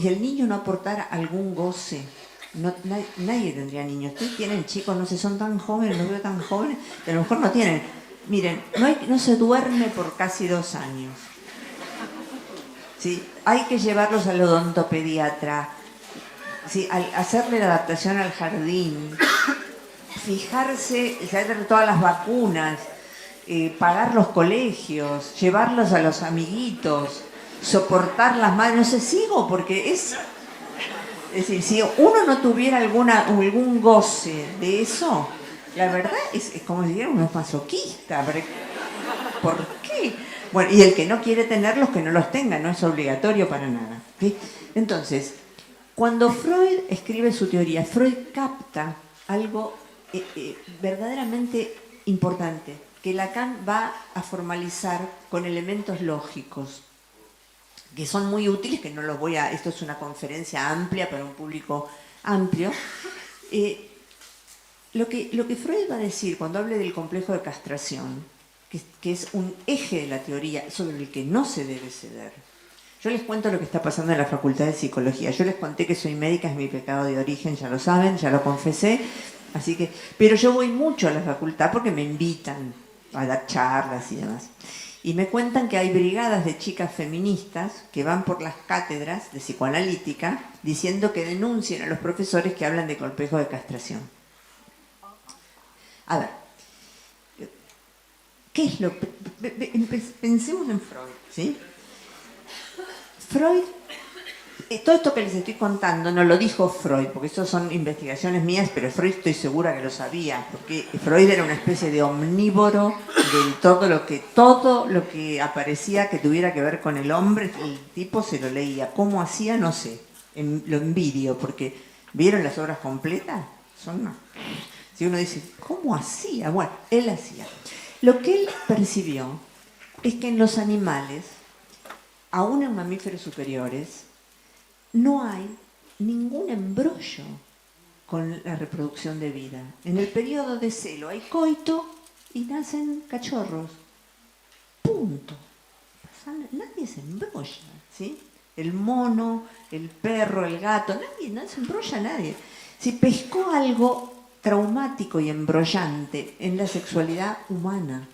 C: el niño no aportara algún goce, nadie tendría niños. Ustedes tienen chicos, no sé, son tan jóvenes, los veo tan jóvenes, que a lo mejor no tienen. Miren, no se duerme por casi 2 años. ¿Sí? Hay que llevarlos al odontopediatra, ¿sí? Hacerle la adaptación al jardín, fijarse, hacer todas las vacunas, pagar los colegios, llevarlos a los amiguitos, soportar las madres. No sé, sigo, porque es decir, si uno no tuviera algún goce de eso, la verdad es como si dijera uno es masoquista. ¿Por qué? Bueno, y el que no quiere tenerlos, que no los tenga, no es obligatorio para nada, ¿sí? Entonces, cuando Freud escribe su teoría, Freud capta algo verdaderamente importante, que Lacan va a formalizar con elementos lógicos, que son muy útiles, que no los voy a... Esto es una conferencia amplia para un público amplio. Lo que Freud va a decir cuando hable del complejo de castración, que es un eje de la teoría sobre el que no se debe ceder. Yo les cuento lo que está pasando en la Facultad de Psicología. Yo les conté que soy médica, es mi pecado de origen, ya lo saben, ya lo confesé. Así que, pero yo voy mucho a la facultad porque me invitan a dar charlas y demás. Y me cuentan que hay brigadas de chicas feministas que van por las cátedras de psicoanalítica diciendo que denuncien a los profesores que hablan de complejo de castración. A ver, ¿qué es lo? Pensemos en Freud, ¿sí? Freud, todo esto que les estoy contando no lo dijo Freud, porque esto son investigaciones mías, pero Freud estoy segura que lo sabía, porque Freud era una especie de omnívoro de todo lo que aparecía que tuviera que ver con el hombre, el tipo se lo leía. ¿Cómo hacía? No sé, lo envidio, porque ¿vieron las obras completas? Si uno dice, ¿cómo hacía? Bueno, él hacía. Lo que él percibió es que en los animales, aún en mamíferos superiores, no hay ningún embrollo con la reproducción de vida. En el periodo de celo hay coito y nacen cachorros. Punto. Nadie se embrolla, ¿sí? El mono, el perro, el gato, no se embrolla nadie. Si pescó algo traumático y embrollante en la sexualidad humana,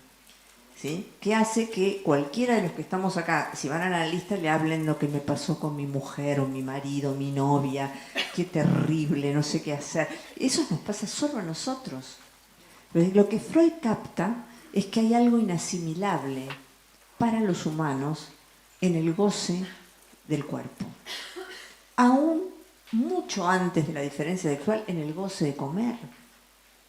C: ¿sí? Que hace que cualquiera de los que estamos acá, si van a la lista, le hablen lo que me pasó con mi mujer o mi marido, mi novia, qué terrible, no sé qué hacer. Eso nos pasa solo a nosotros. Pero lo que Freud capta es que hay algo inasimilable para los humanos en el goce del cuerpo. Aún mucho antes de la diferencia sexual, en el goce de comer.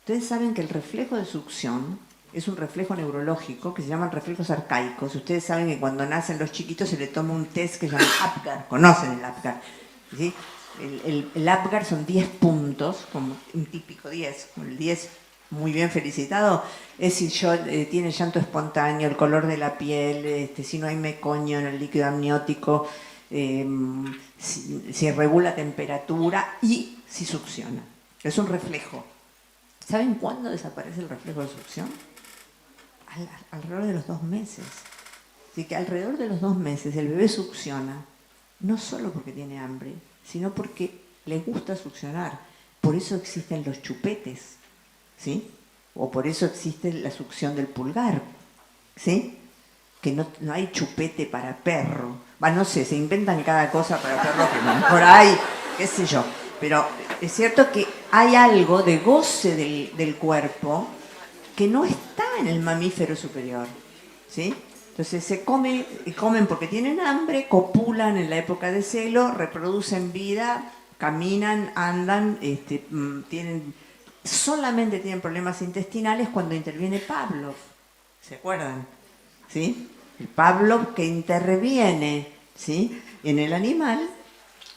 C: Ustedes saben que el reflejo de succión es un reflejo neurológico que se llaman reflejos arcaicos. Ustedes saben que cuando nacen los chiquitos se les toma un test que se llama APGAR. Conocen el APGAR, ¿sí? El APGAR son 10 puntos, como un típico 10. El 10, muy bien felicitado, es si tiene llanto espontáneo, el color de la piel, si no hay meconio en el líquido amniótico, si regula temperatura y si succiona. Es un reflejo. ¿Saben cuándo desaparece el reflejo de succión? Alrededor de los 2 meses. Así que alrededor de los 2 meses el bebé succiona, no solo porque tiene hambre, sino porque le gusta succionar. Por eso existen los chupetes, ¿sí? O por eso existe la succión del pulgar, ¿sí? Que no hay chupete para perro. No sé, se inventan cada cosa para perro que por ahí, qué sé yo. Pero es cierto que hay algo de goce del cuerpo que no está en el mamífero superior, ¿sí? Entonces comen porque tienen hambre, copulan en la época de celo, reproducen vida, caminan, andan, solamente tienen problemas intestinales cuando interviene Pavlov. ¿Se acuerdan? ¿Sí? El Pavlov que interviene, ¿sí?, en el animal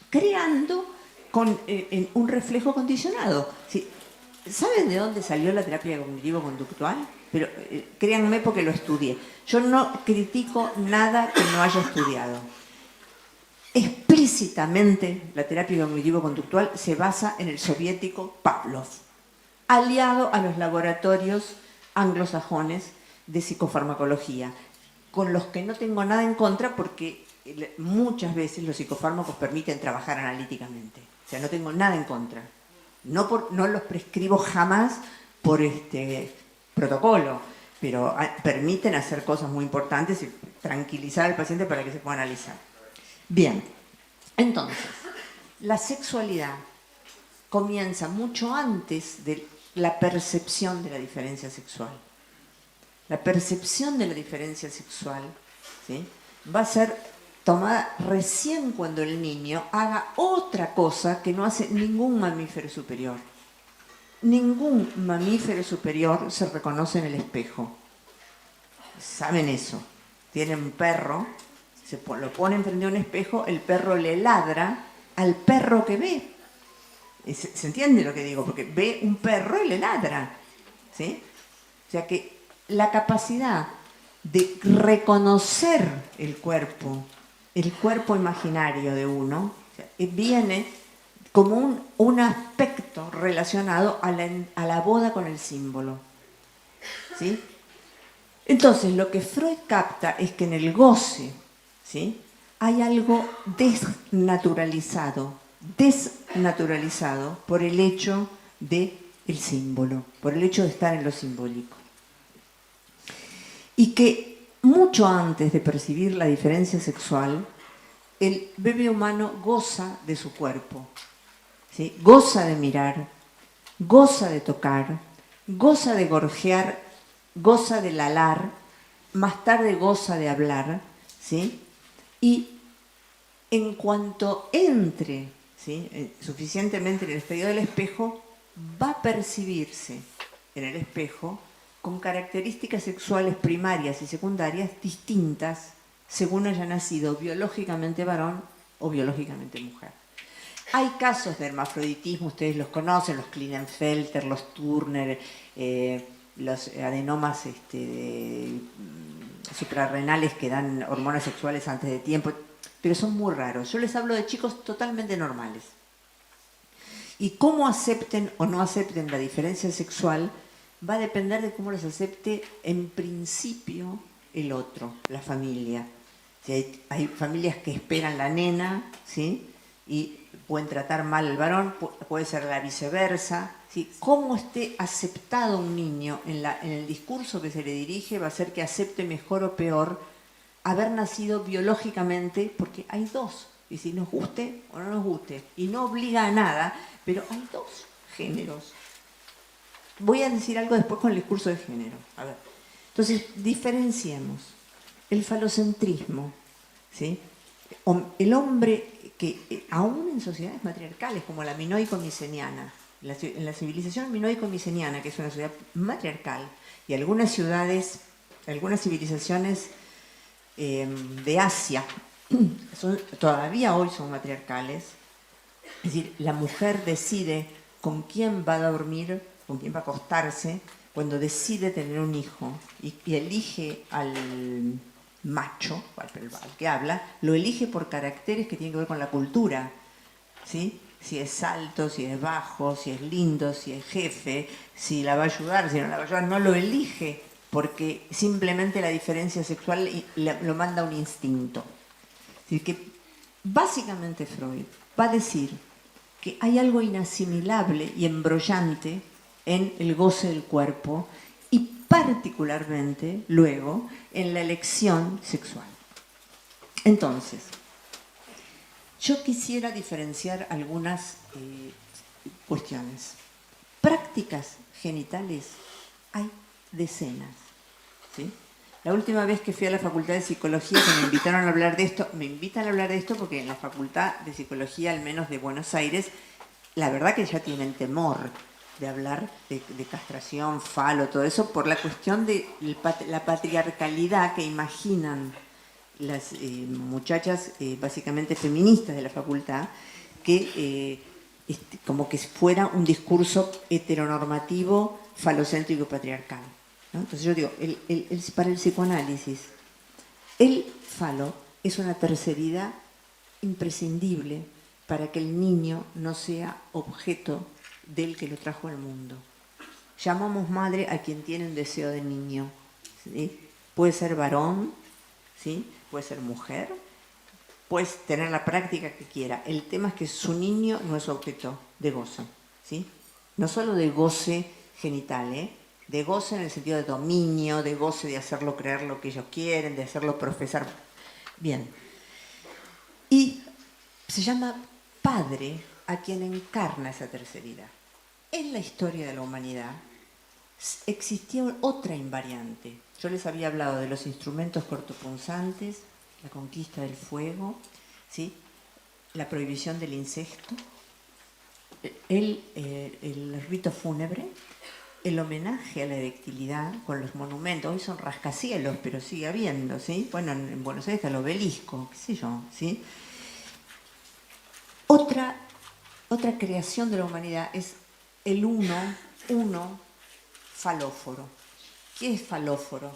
C: creando en un reflejo condicionado. ¿Sí? ¿Saben de dónde salió la terapia cognitivo-conductual? Pero créanme porque lo estudié. Yo no critico nada que no haya estudiado. Explícitamente la terapia cognitivo-conductual se basa en el soviético Pavlov, aliado a los laboratorios anglosajones de psicofarmacología, con los que no tengo nada en contra porque muchas veces los psicofármacos permiten trabajar analíticamente. O sea, no tengo nada en contra. No los prescribo jamás por protocolo, pero permiten hacer cosas muy importantes y tranquilizar al paciente para que se pueda analizar. Bien, entonces, la sexualidad comienza mucho antes de la percepción de la diferencia sexual. La percepción de la diferencia sexual, ¿sí?, va a ser tomada recién cuando el niño haga otra cosa que no hace ningún mamífero superior. Ningún mamífero superior se reconoce en el espejo. ¿Saben eso? Tienen un perro, lo ponen frente a un espejo, el perro le ladra al perro que ve. ¿Se entiende lo que digo? Porque ve un perro y le ladra, ¿sí? O sea que la capacidad de reconocer el cuerpo imaginario de uno, o sea, viene como un aspecto relacionado a la boda con el símbolo, ¿sí? Entonces, lo que Freud capta es que en el goce, ¿sí?, hay algo desnaturalizado por el hecho del símbolo, por el hecho de estar en lo simbólico. Y que mucho antes de percibir la diferencia sexual, el bebé humano goza de su cuerpo, ¿sí? Goza de mirar, goza de tocar, goza de gorjear, goza de lalar, más tarde goza de hablar, ¿sí? Y en cuanto entre, ¿sí?, suficientemente en el estadio del espejo, va a percibirse en el espejo con características sexuales primarias y secundarias distintas según haya nacido biológicamente varón o biológicamente mujer. Hay casos de hermafroditismo, ustedes los conocen, los Klinefelter, los Turner, los adenomas suprarrenales que dan hormonas sexuales antes de tiempo, pero son muy raros. Yo les hablo de chicos totalmente normales. Y cómo acepten o no acepten la diferencia sexual va a depender de cómo les acepte en principio el otro, la familia. Si hay familias que esperan la nena, ¿sí?, y pueden tratar mal al varón, puede ser la viceversa. ¿Sí? Cómo esté aceptado un niño en el discurso que se le dirige va a ser que acepte mejor o peor haber nacido biológicamente, porque hay dos, y si nos guste o no nos guste, y no obliga a nada, pero hay dos géneros. Voy a decir algo después con el discurso de género. A ver. Entonces, diferenciemos el falocentrismo, ¿sí? El hombre que, aún en sociedades matriarcales como la minoico-miceniana, en la civilización minoico-miceniana, que es una sociedad matriarcal, y algunas ciudades, algunas civilizaciones de Asia, todavía hoy son matriarcales, es decir, la mujer decide con quién va a dormir, con quién va a acostarse, cuando decide tener un hijo y elige al macho, al que habla, lo elige por caracteres que tienen que ver con la cultura, ¿sí? Si es alto, si es bajo, si es lindo, si es jefe, si la va a ayudar, si no la va a ayudar, no lo elige porque simplemente la diferencia sexual lo manda un instinto. Es decir, que básicamente Freud va a decir que hay algo inasimilable y embrollante en el goce del cuerpo y particularmente luego en la elección sexual. Entonces, yo quisiera diferenciar algunas cuestiones. Prácticas genitales hay decenas, ¿sí? La última vez que fui a la Facultad de Psicología, que me invitaron a hablar de esto, me invitan a hablar de esto porque en la Facultad de Psicología, al menos de Buenos Aires, la verdad que ya tienen temor de hablar de castración, falo, todo eso, por la cuestión de la patriarcalidad que imaginan las muchachas básicamente feministas de la facultad, que como que fuera un discurso heteronormativo, falocéntrico y patriarcal, ¿no? Entonces yo digo, para el psicoanálisis, el falo es una terceridad imprescindible para que el niño no sea objeto del que lo trajo al mundo. Llamamos madre a quien tiene un deseo de niño, ¿sí? Puede ser varón, ¿sí? Puede ser mujer, puede tener la práctica que quiera. El tema es que su niño no es objeto de goce, ¿sí? No solo de goce genital, de goce en el sentido de dominio, de goce de hacerlo creer lo que ellos quieren, de hacerlo profesar. Bien. Y se llama padre a quien encarna esa terceridad. En la historia de la humanidad existía otra invariante. Yo les había hablado de los instrumentos cortopunzantes, la conquista del fuego, ¿sí? La prohibición del incesto, el rito fúnebre, el homenaje a la erectilidad con los monumentos. Hoy son rascacielos, pero sigue habiendo, ¿sí? Bueno, en Buenos Aires está el obelisco, qué sé yo, ¿sí? Otra creación de la humanidad es el uno falóforo. ¿Qué es falóforo?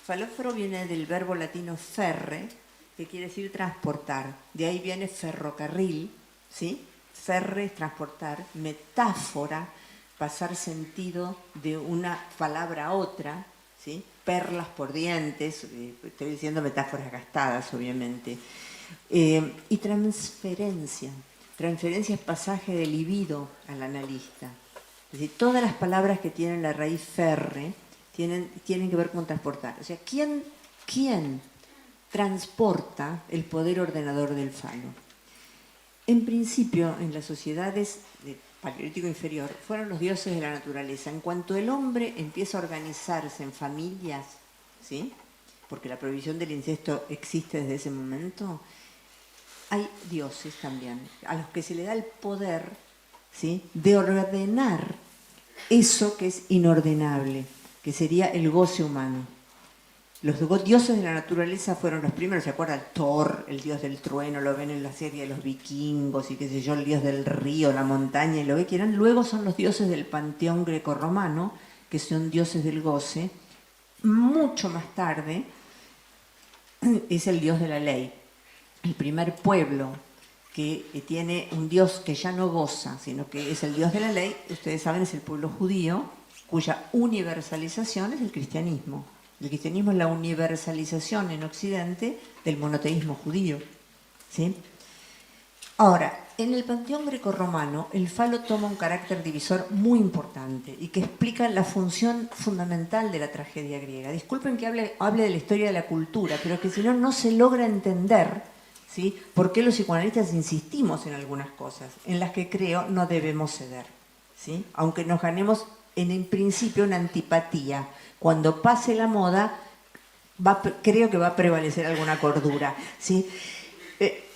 C: Falóforo viene del verbo latino ferre, que quiere decir transportar. De ahí viene ferrocarril, ¿sí? Ferre es transportar, metáfora, pasar sentido de una palabra a otra, ¿sí? Perlas por dientes, estoy diciendo metáforas gastadas, obviamente. Y transferencia. Transferencia es pasaje de libido al analista. Es decir, todas las palabras que tienen la raíz ferre tienen que ver con transportar. O sea, ¿quién transporta el poder ordenador del falo? En principio, en las sociedades de Paleolítico inferior, fueron los dioses de la naturaleza. En cuanto el hombre empieza a organizarse en familias, ¿sí? Porque la prohibición del incesto existe desde ese momento, hay dioses también, a los que se le da el poder, ¿sí? De ordenar eso que es inordenable, que sería el goce humano. Los dioses de la naturaleza fueron los primeros, ¿se acuerdan? Thor, el dios del trueno, lo ven en la serie de los vikingos y qué sé yo, el dios del río, la montaña y lo que quieran. Luego son los dioses del panteón grecorromano, que son dioses del goce. Mucho más tarde es el dios de la ley. El primer pueblo que tiene un dios que ya no goza, sino que es el dios de la ley, ustedes saben, es el pueblo judío, cuya universalización es el cristianismo. El cristianismo es la universalización en Occidente del monoteísmo judío, ¿sí? Ahora, En el panteón grecorromano, el falo toma un carácter divisor muy importante y que explica la función fundamental de la tragedia griega. Disculpen que hable de la historia de la cultura, pero que si no, no se logra entender, ¿sí?, por qué los psicoanalistas insistimos en algunas cosas, en las que creo no debemos ceder, ¿sí? Aunque nos ganemos en principio una antipatía. Cuando pase la moda, creo que va a prevalecer alguna cordura, ¿sí?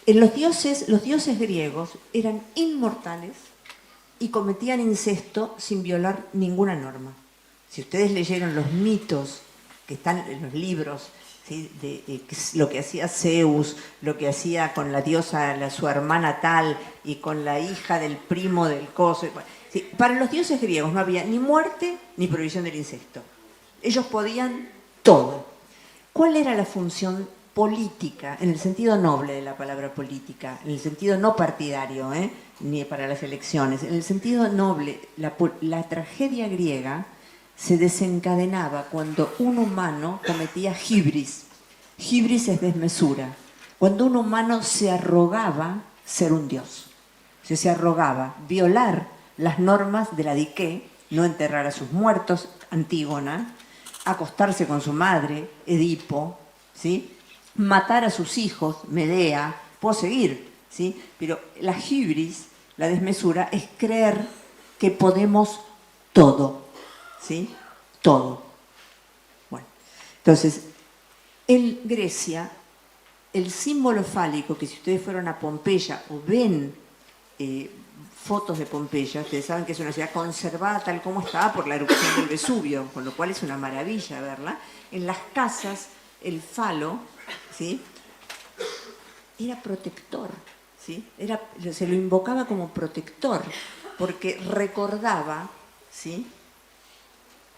C: Los dioses griegos eran inmortales y cometían incesto sin violar ninguna norma. Si ustedes leyeron los mitos que están en los libros, ¿sí?, de lo que hacía Zeus, lo que hacía con la diosa, su hermana tal, y con la hija del primo del coso. ¿Sí? Para los dioses griegos no había ni muerte ni prohibición del incesto. Ellos podían todo. ¿Cuál era la función política, en el sentido noble de la palabra política, en el sentido no partidario, ni para las elecciones, en el sentido noble? La tragedia griega se desencadenaba cuando un humano cometía hibris. Hibris es desmesura. Cuando un humano se arrogaba ser un dios. Se arrogaba violar las normas de la Diké, no enterrar a sus muertos, Antígona, acostarse con su madre, Edipo, ¿sí?, matar a sus hijos, Medea, puedo seguir, ¿sí? Pero la hibris, la desmesura, es creer que podemos todo, ¿sí? Todo. Bueno, entonces, en Grecia, el símbolo fálico, que si ustedes fueron a Pompeya o ven fotos de Pompeya, ustedes saben que es una ciudad conservada tal como estaba por la erupción del Vesubio, con lo cual es una maravilla verla. En las casas, el falo, ¿sí?, era protector, ¿sí? Se lo invocaba como protector, porque recordaba, ¿sí?,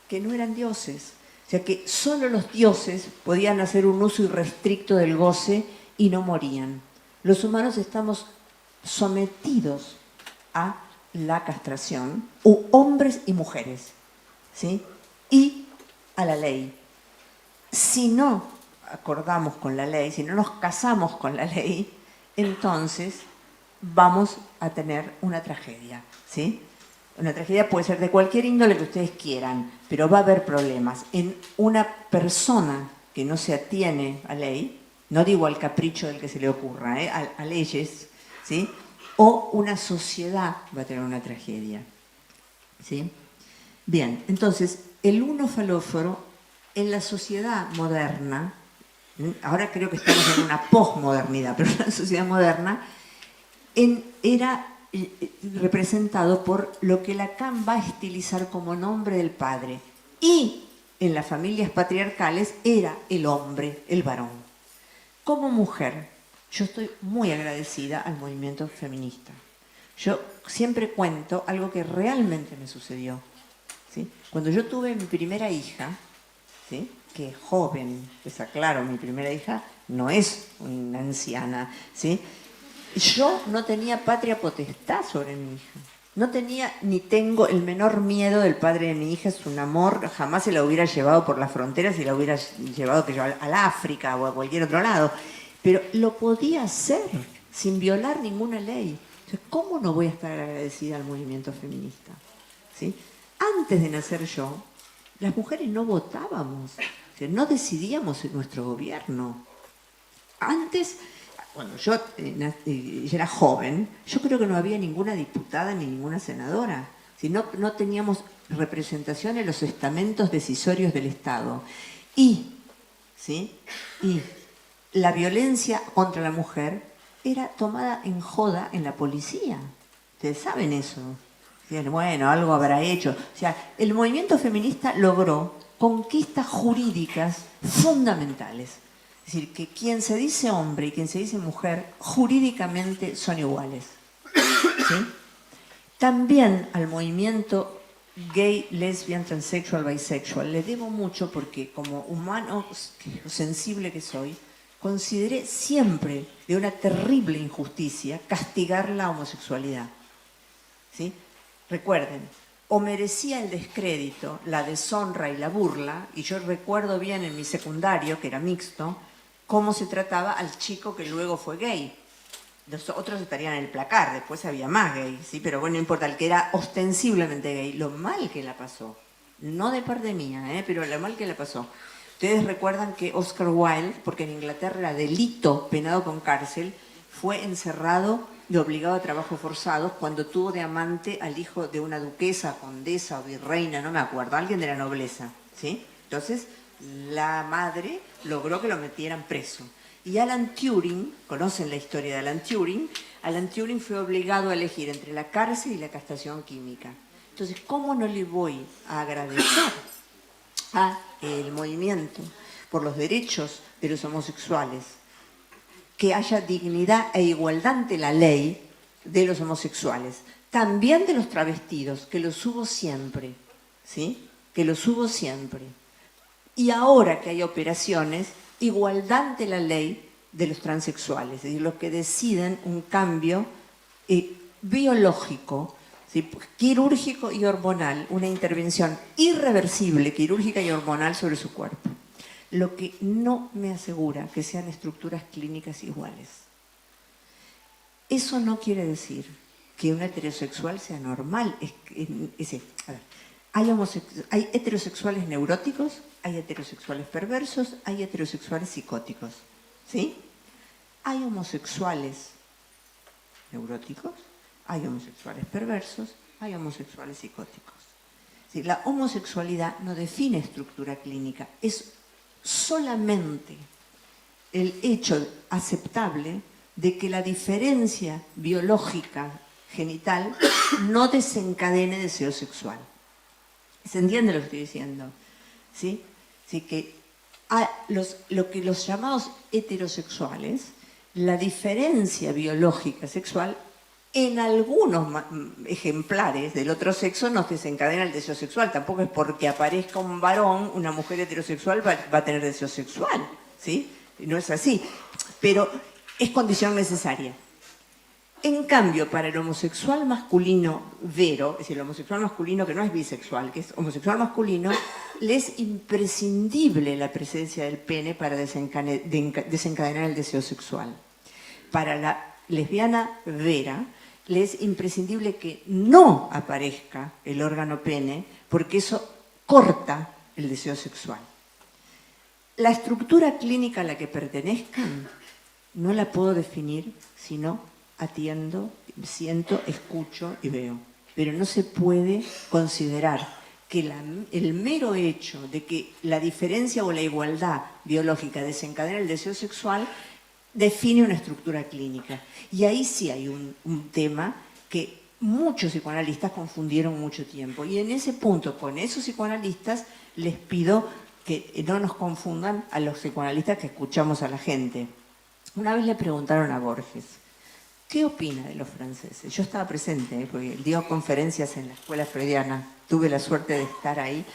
C: que no eran dioses. O sea, que solo los dioses podían hacer un uso irrestricto del goce y no morían. Los humanos estamos sometidos a la castración, hombres y mujeres, ¿sí?, y a la ley. Si no acordamos con la ley, si no nos casamos con la ley, entonces vamos a tener una tragedia, ¿sí? Una tragedia puede ser de cualquier índole que ustedes quieran, pero va a haber problemas. En una persona que no se atiene a ley, no digo al capricho del que se le ocurra, a leyes, ¿sí?, o una sociedad va a tener una tragedia, ¿sí? Bien, entonces, el uno falóforo en la sociedad moderna, ahora creo que estamos en una posmodernidad, pero en la sociedad moderna era representado por lo que Lacan va a estilizar como nombre del padre. Y en las familias patriarcales era el hombre, el varón. Como mujer, yo estoy muy agradecida al movimiento feminista. Yo siempre cuento algo que realmente me sucedió, ¿sí? Cuando yo tuve mi primera hija, ¿sí?, que joven, les aclaro, mi primera hija no es una anciana, ¿sí?, yo no tenía patria potestad sobre mi hija. No tenía ni tengo el menor miedo del padre de mi hija, es un amor, jamás se la hubiera llevado por las fronteras y la hubiera llevado al África o a cualquier otro lado. Pero lo podía hacer sin violar ninguna ley. Entonces, ¿cómo no voy a estar agradecida al movimiento feminista? ¿Sí? Antes de nacer yo, las mujeres no votábamos, o sea, no decidíamos en nuestro gobierno. Antes, cuando yo era joven, yo creo que no había ninguna diputada ni ninguna senadora. Si no teníamos representación en los estamentos decisorios del Estado. ¿Sí?, y la violencia contra la mujer era tomada en joda en la policía. Ustedes saben eso. Bueno, algo habrá hecho. O sea, el movimiento feminista logró conquistas jurídicas fundamentales. Es decir, que quien se dice hombre y quien se dice mujer jurídicamente son iguales, ¿sí? También al movimiento gay, lesbian, transexual, bisexual le debo mucho porque como humano sensible que soy, consideré siempre de una terrible injusticia castigar la homosexualidad, ¿sí? Recuerden, o merecía el descrédito, la deshonra y la burla, y yo recuerdo bien en mi secundario, que era mixto, cómo se trataba al chico que luego fue gay. Los otros estarían en el placar, después había más gay, ¿sí? Pero bueno, no importa, el que era ostensiblemente gay, lo mal que la pasó, no de parte mía, pero lo mal que la pasó. Ustedes recuerdan que Oscar Wilde, porque en Inglaterra era delito penado con cárcel, fue encerrado y obligado a trabajos forzados cuando tuvo de amante al hijo de una duquesa, condesa o virreina, no me acuerdo, alguien de la nobleza, ¿sí? Entonces, la madre logró que lo metieran preso. Y Alan Turing, conocen la historia de Alan Turing fue obligado a elegir entre la cárcel y la castración química. Entonces, ¿cómo no le voy a agradecer al movimiento por los derechos de los homosexuales que haya dignidad e igualdad ante la ley de los homosexuales? También de los travestidos, que los hubo siempre, ¿sí? Que los hubo siempre. Y ahora que hay operaciones, igualdad ante la ley de los transexuales, es decir, los que deciden un cambio biológico, ¿sí? Quirúrgico y hormonal, una intervención irreversible, quirúrgica y hormonal sobre su cuerpo. Lo que no me asegura que sean estructuras clínicas iguales. Eso no quiere decir que un heterosexual sea normal. Hay heterosexuales neuróticos, hay heterosexuales perversos, hay heterosexuales psicóticos, ¿sí? Hay homosexuales neuróticos, hay homosexuales perversos, hay homosexuales psicóticos. ¿Sí? La homosexualidad no define estructura clínica, es solamente el hecho aceptable de que la diferencia biológica genital no desencadene deseo sexual. ¿Se entiende lo que estoy diciendo? ¿Sí? Así que lo que los llamados heterosexuales, la diferencia biológica sexual, en algunos ejemplares del otro sexo nos desencadena el deseo sexual. Tampoco es porque aparezca un varón, una mujer heterosexual va a tener deseo sexual, ¿sí? No es así. Pero es condición necesaria. En cambio, para el homosexual masculino vero, es decir, el homosexual masculino que no es bisexual, que es homosexual masculino, le es imprescindible la presencia del pene para desencadenar el deseo sexual. Para la lesbiana vera, le es imprescindible que no aparezca el órgano pene, porque eso corta el deseo sexual. La estructura clínica a la que pertenezcan no la puedo definir si no atiendo, siento, escucho y veo. Pero no se puede considerar que el mero hecho de que la diferencia o la igualdad biológica desencadena el deseo sexual define una estructura clínica. Y ahí sí hay un tema que muchos psicoanalistas confundieron mucho tiempo. Y en ese punto, con esos psicoanalistas, les pido que no nos confundan a los psicoanalistas que escuchamos a la gente. Una vez le preguntaron a Borges, ¿qué opina de los franceses? Yo estaba presente, porque dio conferencias en la escuela freudiana, tuve la suerte de estar ahí,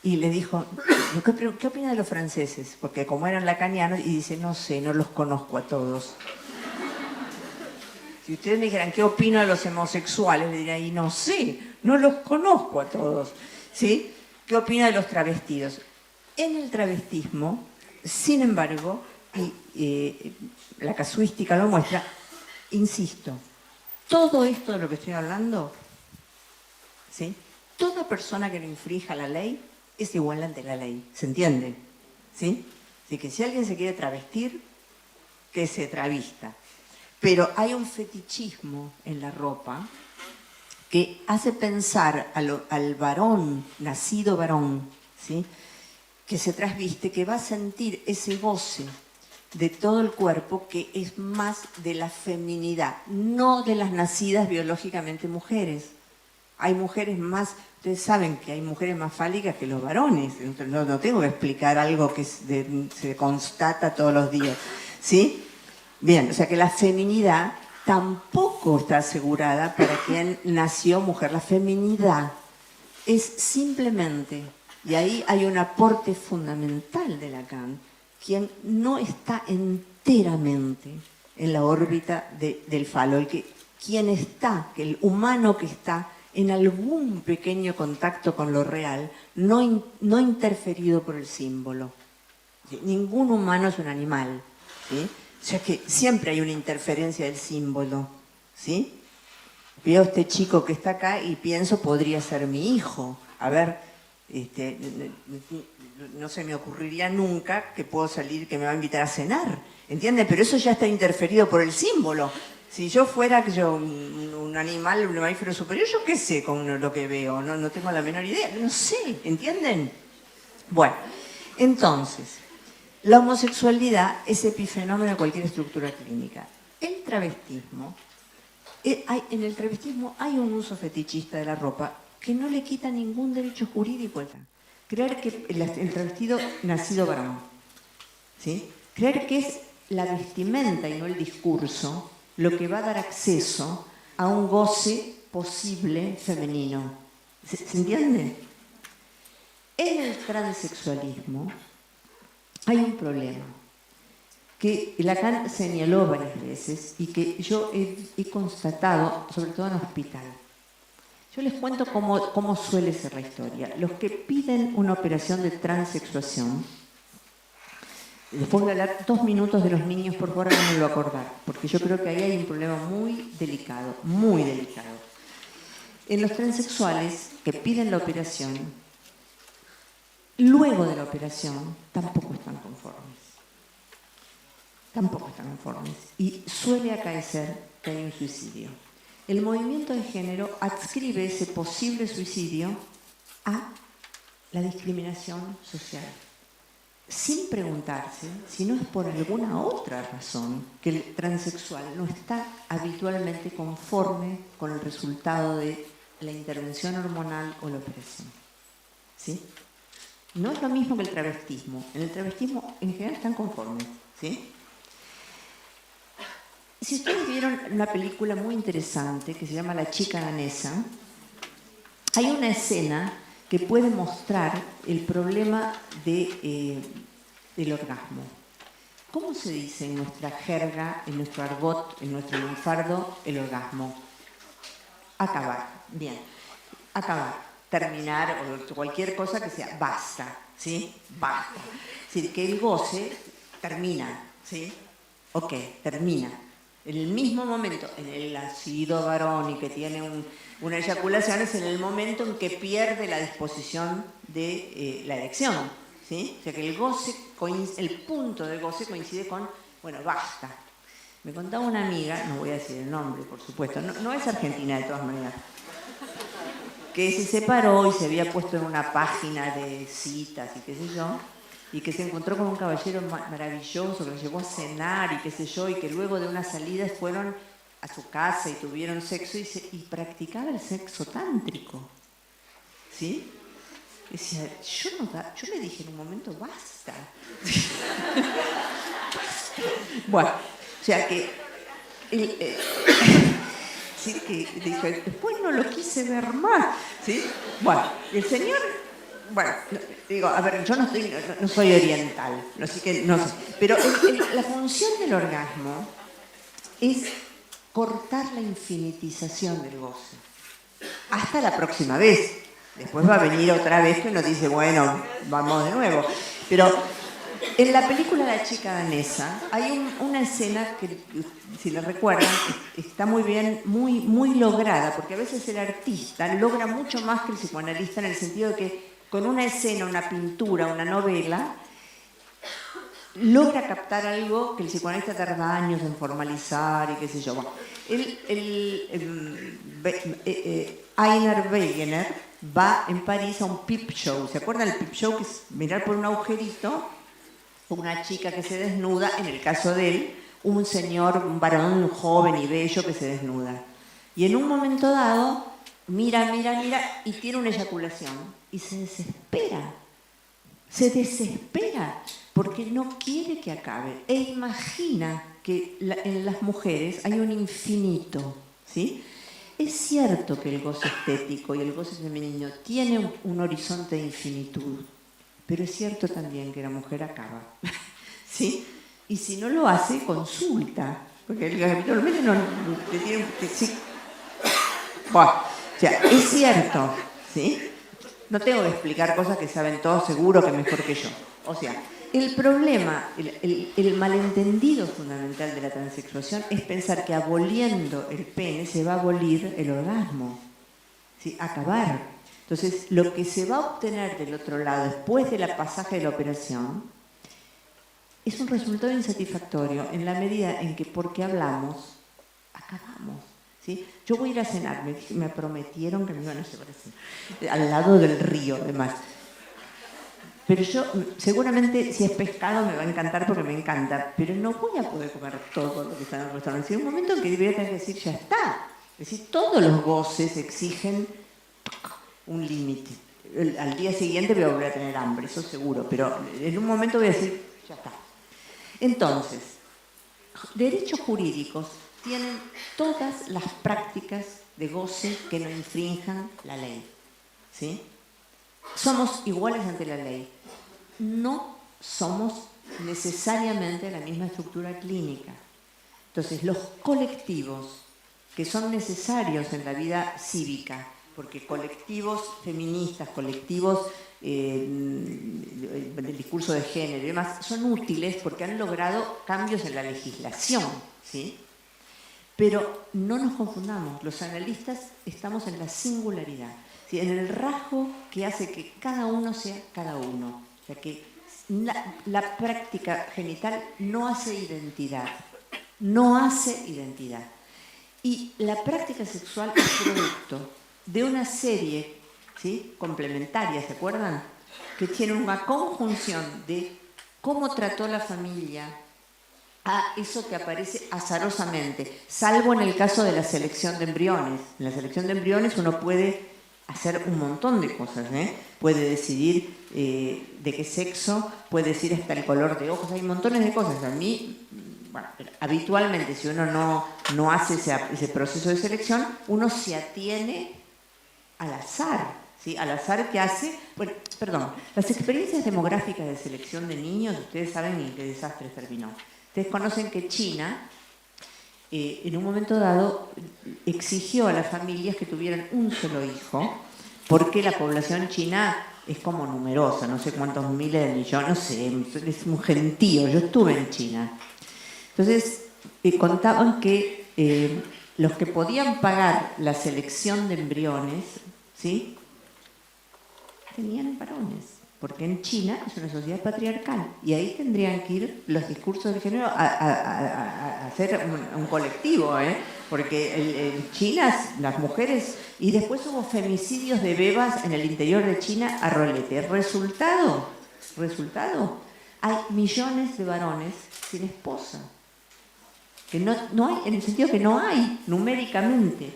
C: y le dijo, ¿qué opina de los franceses? Porque como eran lacanianos, y dice, no sé, no los conozco a todos. Si ustedes me dijeran, ¿qué opino de los homosexuales? Le diría, y no sé, no los conozco a todos. ¿Sí? ¿Qué opina de los travestidos? En el travestismo, sin embargo, y la casuística lo muestra, insisto, todo esto de lo que estoy hablando, ¿sí? Toda persona que no infrinja la ley es igual ante la ley, ¿se entiende? ¿Sí? Así que si alguien se quiere travestir, que se travista. Pero hay un fetichismo en la ropa que hace pensar al varón, nacido varón, ¿sí? Que se trasviste, que va a sentir ese goce de todo el cuerpo que es más de la feminidad, no de las nacidas biológicamente mujeres. Hay mujeres más, ustedes saben que hay mujeres más fálicas que los varones, no tengo que explicar algo que se constata todos los días, ¿sí? Bien, o sea que la feminidad tampoco está asegurada para quien nació mujer. La feminidad es simplemente, y ahí hay un aporte fundamental de Lacan, quien no está enteramente en la órbita del falo, quien está, que el humano que está en algún pequeño contacto con lo real, no interferido por el símbolo. ¿Sí? Ningún humano es un animal, ¿sí? O sea que siempre hay una interferencia del símbolo, ¿sí? Veo a este chico que está acá y pienso, podría ser mi hijo. A ver, no se me ocurriría nunca que puedo salir, que me va a invitar a cenar, ¿entienden? Pero eso ya está interferido por el símbolo. Si yo fuera un animal, un mamífero superior, yo qué sé con lo que veo, no tengo la menor idea, no sé, ¿entienden? Bueno, entonces, la homosexualidad es epifenómeno de cualquier estructura clínica. El travestismo, en el travestismo hay un uso fetichista de la ropa que no le quita ningún derecho jurídico. Creer que el travestido nacido varón, ¿sí? Creer que es la vestimenta y no el discurso lo que va a dar acceso a un goce posible femenino. ¿Se entiende? En el transexualismo hay un problema que Lacan señaló varias veces y que yo he constatado, sobre todo en hospital. Yo les cuento cómo suele ser la historia. Los que piden una operación de transexuación, después voy a hablar 2 minutos de los niños, por favor, háganmelo acordar, porque yo creo que ahí hay un problema muy delicado, muy delicado. En los transexuales que piden la operación, luego de la operación, tampoco están conformes. Tampoco están conformes. Y suele acaecer que hay un suicidio. El movimiento de género adscribe ese posible suicidio a la discriminación social, sin preguntarse si no es por alguna otra razón que el transexual no está habitualmente conforme con el resultado de la intervención hormonal o la operación. ¿Sí? No es lo mismo que el travestismo. En el travestismo en general están conformes. ¿Sí? Si ustedes vieron una película muy interesante que se llama La chica danesa, hay una escena que puede mostrar el problema del orgasmo. ¿Cómo se dice en nuestra jerga, en nuestro argot, en nuestro lunfardo, el orgasmo? Acabar. Bien. Acabar. Terminar o cualquier cosa que sea basta. ¿Sí? Basta. Es decir, que el goce termina. ¿Sí? Ok, termina. En el mismo momento, en el nacido varón y que tiene una eyaculación, es en el momento en que pierde la disposición de la erección. ¿Sí? O sea que el punto del goce coincide con, bueno, basta. Me contaba una amiga, no voy a decir el nombre, por supuesto, no es argentina de todas maneras, que se separó y se había puesto en una página de citas y qué sé yo, y que se encontró con un caballero maravilloso que lo llevó a cenar y qué sé yo, y que luego de unas salidas fueron a su casa y tuvieron sexo y practicaba el sexo tántrico. ¿Sí? Decía, yo le dije en un momento, basta. Bueno, o sea que... sí, que dije, después no lo quise ver más. ¿Sí? Bueno, el señor... Bueno, digo, a ver, yo no soy oriental, así que no sé. Pero la función del orgasmo es cortar la infinitización del goce. Hasta la próxima vez. Después va a venir otra vez que uno dice, bueno, vamos de nuevo. Pero en la película La chica danesa hay una escena que, si la recuerdan, está muy bien, muy lograda, porque a veces el artista logra mucho más que el psicoanalista en el sentido de que con una escena, una pintura, una novela, logra captar algo que el psicoanalista tarda años en formalizar y qué sé yo. Bueno, Einar Wegener va en París a un peep show. ¿Se acuerdan del peep show? Que es mirar por un agujerito una chica que se desnuda, en el caso de él, un señor, un varón joven y bello que se desnuda. Y en un momento dado, mira y tiene una eyaculación y se desespera. Se desespera porque no quiere que acabe e imagina que en las mujeres hay un infinito, ¿sí? Es cierto que el goce estético y el goce femenino tiene un horizonte de infinitud, pero es cierto también que la mujer acaba, ¿sí? Y si no lo hace, consulta, porque habitualmente no le tiene... Sí. Bueno, o sea, es cierto, ¿sí? No tengo que explicar cosas que saben todos seguro que mejor que yo. O sea, el problema, el malentendido fundamental de la transexuación es pensar que aboliendo el pene se va a abolir el orgasmo, ¿sí? Acabar. Entonces, lo que se va a obtener del otro lado después del pasaje de la operación es un resultado insatisfactorio en la medida en que porque hablamos, acabamos. ¿Sí? Yo voy a ir a cenar, me prometieron que me iban a llevar a cenar, al lado del río, además. Pero yo, seguramente, si es pescado me va a encantar porque me encanta, pero no voy a poder comer todo lo que está en el restaurante. Hay un momento en que debería tener que decir, ya está. Es decir, todos los goces exigen un límite. Al día siguiente voy a volver a tener hambre, eso seguro, pero en un momento voy a decir, ya está. Entonces, derechos jurídicos tienen todas las prácticas de goce que no infrinjan la ley. ¿Sí? Somos iguales ante la ley. No somos necesariamente la misma estructura clínica. Entonces, los colectivos que son necesarios en la vida cívica, porque colectivos feministas, colectivos del discurso de género y demás, son útiles porque han logrado cambios en la legislación, ¿sí? Pero no nos confundamos, los analistas estamos en la singularidad, ¿sí? En el rasgo que hace que cada uno sea cada uno. O sea, que la práctica genital no hace identidad, no hace identidad. Y la práctica sexual es producto de una serie, ¿sí? Complementaria, ¿se acuerdan? Que tiene una conjunción de cómo trató la familia a eso que aparece azarosamente, salvo en el caso de la selección de embriones. En la selección de embriones uno puede hacer un montón de cosas, ¿eh? Puede decidir de qué sexo, puede decir hasta el color de ojos, hay montones de cosas. A mí, bueno, habitualmente si uno no hace ese proceso de selección, uno se atiene al azar, ¿sí? Al azar que hace, bueno, perdón, las experiencias demográficas de selección de niños, ustedes saben en qué desastre terminó. Ustedes conocen que China, en un momento dado, exigió a las familias que tuvieran un solo hijo, porque la población china es como numerosa, no sé cuántos miles de millones, no sé, es un gentío. Yo estuve en China. Entonces, contaban que los que podían pagar la selección de embriones, ¿sí? Tenían varones. Porque en China es una sociedad patriarcal y ahí tendrían que ir los discursos de género a hacer un colectivo, ¿eh? Porque en China las mujeres, y después hubo femicidios de bebas en el interior de China a rolete. Resultado, hay millones de varones sin esposa, que no hay, en el sentido que no hay numéricamente.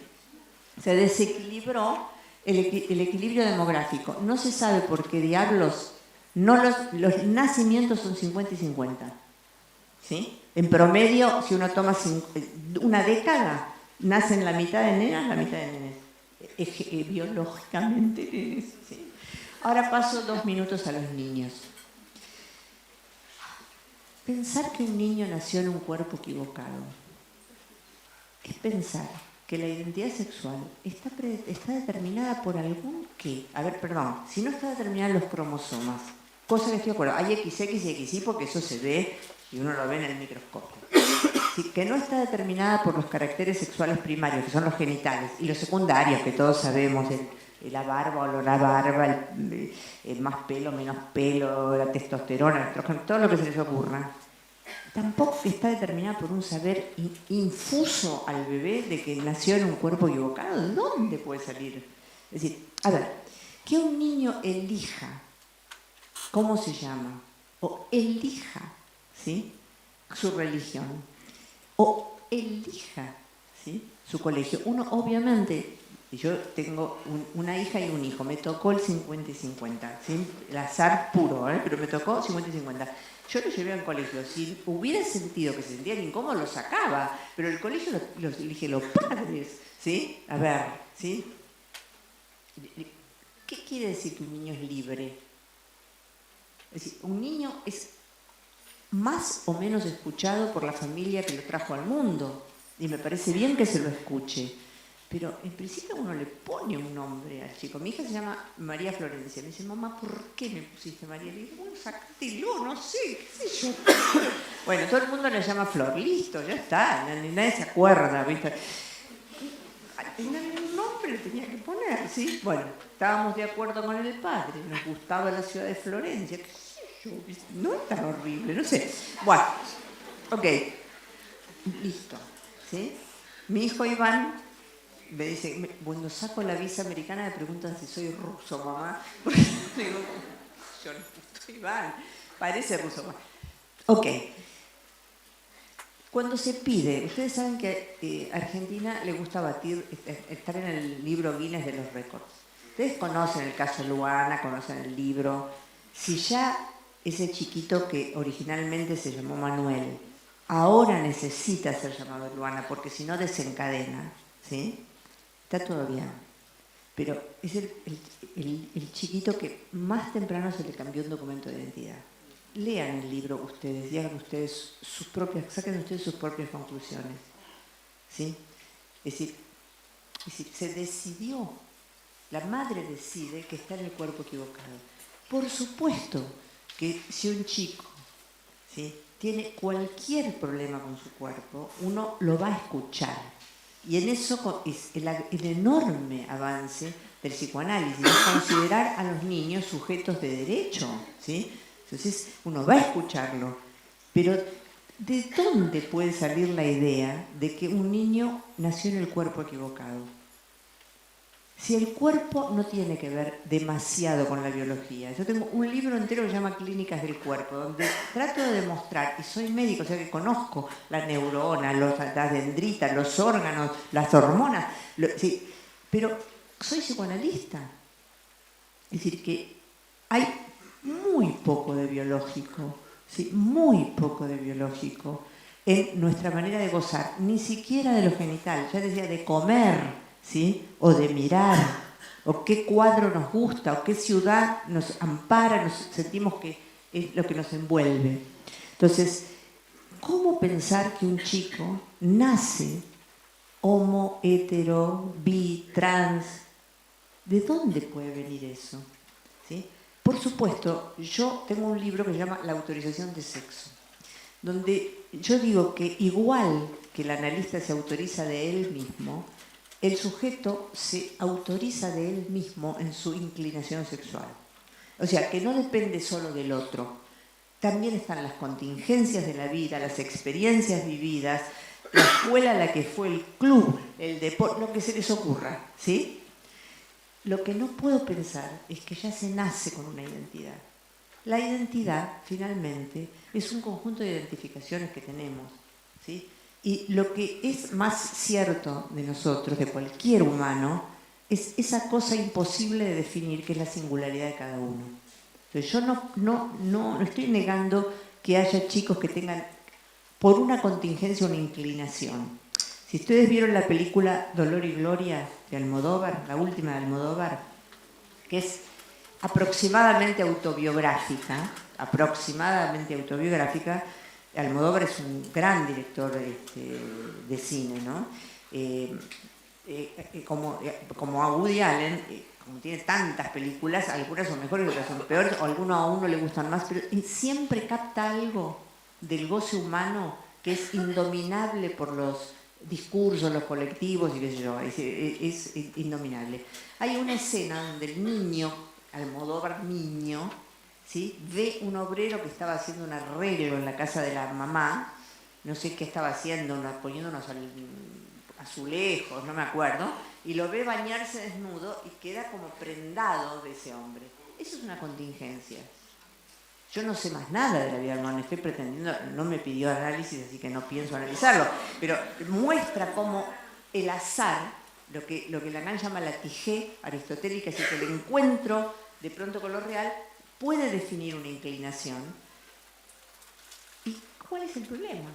C: Se desequilibró el equilibrio demográfico. No se sabe por qué diablos los nacimientos son 50 y 50. ¿Sí? En promedio, si uno toma una década, nacen la mitad de nenas, la mitad de nenes. Biológicamente nenes. ¿Sí? Ahora paso 2 minutos a los niños. Pensar que un niño nació en un cuerpo equivocado es pensar que la identidad sexual está determinada por algún qué. A ver, perdón, si no está determinada en los cromosomas, cosa que estoy de acuerdo, hay XX y XY porque eso se ve y uno lo ve en el microscopio. Sí, que no está determinada por los caracteres sexuales primarios, que son los genitales, y los secundarios, que todos sabemos, la barba o la barba, el más pelo, menos pelo, la testosterona, el estrógeno, todo lo que se les ocurra. Tampoco está determinada por un saber infuso al bebé de que nació en un cuerpo equivocado. ¿De dónde puede salir? Es decir, a ver, que un niño elija cómo se llama, o elija, ¿sí?, su religión, o elija, ¿sí?, su colegio. Uno, obviamente, yo tengo una hija y un hijo, me tocó el 50 y 50, ¿sí? El azar puro, pero me tocó 50 y 50. Yo lo llevé al colegio. Si hubiera sentido que se sentían incómodos, lo sacaba. Pero el colegio lo eligen los padres, ¿sí? A ver, ¿sí? ¿Qué quiere decir que un niño es libre? Es decir, un niño es más o menos escuchado por la familia que lo trajo al mundo. Y me parece bien que se lo escuche. pero en principio uno le pone un nombre al chico. Mi hija se llama María Florencia. Me dice, mamá, ¿por qué me pusiste María? Le digo, bueno, sacátelo, no sé, qué sé yo. Bueno, todo el mundo le llama Flor, listo, ya está, nadie se acuerda, ¿viste? Un nombre le tenía que poner, ¿sí? Bueno, estábamos de acuerdo con el padre, nos gustaba la ciudad de Florencia, qué sé yo, no es tan horrible, no sé. Bueno, ok, listo, ¿sí? Mi hijo Iván me dice, cuando saco la visa americana me preguntan si soy ruso, mamá. Porque digo, yo no soy Iván, parece ruso, mamá. Ok. Cuando se pide, ustedes saben que a Argentina le gusta batir, estar en el libro Guinness de los récords. Ustedes conocen el caso Luana, conocen el libro. Si ya ese chiquito que originalmente se llamó Manuel, ahora necesita ser llamado Luana, porque si no desencadena, ¿sí? Está todo bien. Pero es el chiquito que más temprano se le cambió un documento de identidad. Lean el libro ustedes y hagan ustedes saquen ustedes sus propias conclusiones. ¿Sí? Es decir, se decidió, la madre decide que está en el cuerpo equivocado. Por supuesto que si un chico, ¿sí?, tiene cualquier problema con su cuerpo, uno lo va a escuchar. Y en eso es el enorme avance del psicoanálisis, es considerar a los niños sujetos de derecho, ¿sí? Entonces uno va a escucharlo, pero ¿de dónde puede salir la idea de que un niño nació en el cuerpo equivocado? Si el cuerpo no tiene que ver demasiado con la biología. Yo tengo un libro entero que se llama Clínicas del Cuerpo, donde trato de demostrar, y soy médico, o sea que conozco la neurona, las dendritas, los órganos, las hormonas, sí, pero soy psicoanalista. Es decir, que hay muy poco de biológico, ¿sí?, muy poco de biológico en nuestra manera de gozar, ni siquiera de lo genital, ya decía, de comer, ¿sí?, o de mirar, o qué cuadro nos gusta, o qué ciudad nos ampara, nos sentimos que es lo que nos envuelve. Entonces, ¿cómo pensar que un chico nace homo, hetero, bi, trans? ¿De dónde puede venir eso? ¿Sí? Por supuesto, yo tengo un libro que se llama La autorización de sexo, donde yo digo que igual que el analista se autoriza de él mismo, el sujeto se autoriza de él mismo en su inclinación sexual. O sea, que no depende solo del otro. También están las contingencias de la vida, las experiencias vividas, la escuela a la que fue, el club, el deporte, lo que se les ocurra, ¿sí? Lo que no puedo pensar es que ya se nace con una identidad. La identidad, finalmente, es un conjunto de identificaciones que tenemos, ¿sí? Y lo que es más cierto de nosotros, de cualquier humano, es esa cosa imposible de definir que es la singularidad de cada uno. Entonces, yo no estoy negando que haya chicos que tengan, por una contingencia, una inclinación. Si ustedes vieron la película Dolor y Gloria de Almodóvar, la última de Almodóvar, que es aproximadamente autobiográfica, Almodóvar es un gran director de cine, ¿no? Como a Woody Allen, como tiene tantas películas, algunas son mejores, otras son peores, o algunos a uno le gustan más, pero siempre capta algo del goce humano que es indominable por los discursos, los colectivos y qué sé yo, es indominable. Hay una escena donde el niño, Almodóvar niño, ¿sí?, ve un obrero que estaba haciendo un arreglo en la casa de la mamá, no sé qué estaba haciendo, poniendo unos azulejos, no me acuerdo, y lo ve bañarse desnudo y queda como prendado de ese hombre. Eso es una contingencia. Yo no sé más nada de la vida humana, estoy pretendiendo, no me pidió análisis, así que no pienso analizarlo, pero muestra cómo el azar, lo que Lacan llama la tijé aristotélica, es decir, que el encuentro de pronto con lo real puede definir una inclinación. ¿Y cuál es el problema?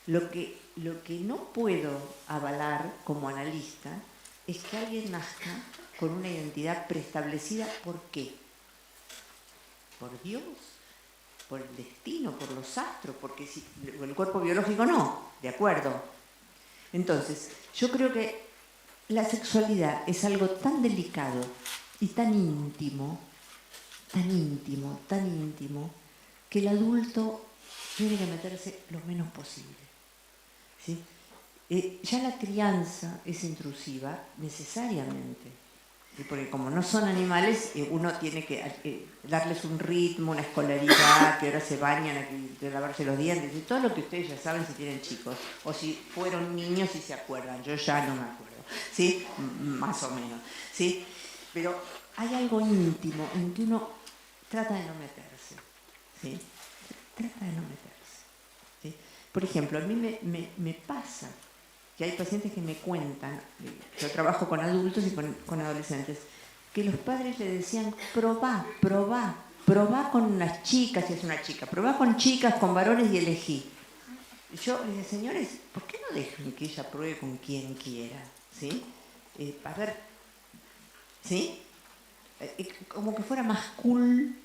C: Lo que no puedo avalar como analista es que alguien nazca con una identidad preestablecida. ¿Por qué? ¿Por Dios? ¿Por el destino? ¿Por los astros? Porque el cuerpo biológico no, ¿de acuerdo? Entonces, yo creo que la sexualidad es algo tan delicado y tan íntimo, que el adulto tiene que meterse lo menos posible. ¿Sí? Ya la crianza es intrusiva necesariamente, ¿sí? Porque como no son animales, uno tiene que darles un ritmo, una escolaridad, que ahora se bañan, de lavarse los dientes, y todo lo que ustedes ya saben si tienen chicos, o si fueron niños y se acuerdan. Yo ya no me acuerdo, ¿sí? Más o menos, ¿sí? Pero hay algo íntimo en que uno trata de no meterse, ¿sí? Trata de no meterse, ¿sí? Por ejemplo, a mí me pasa que hay pacientes que me cuentan, yo trabajo con adultos y con adolescentes, que los padres le decían, probá con las chicas, si es una chica, probá con chicas, con varones y elegí. Yo les decía, señores, ¿por qué no dejan que ella pruebe con quien quiera? ¿Sí? A ver, ¿sí? Como que fuera más cool,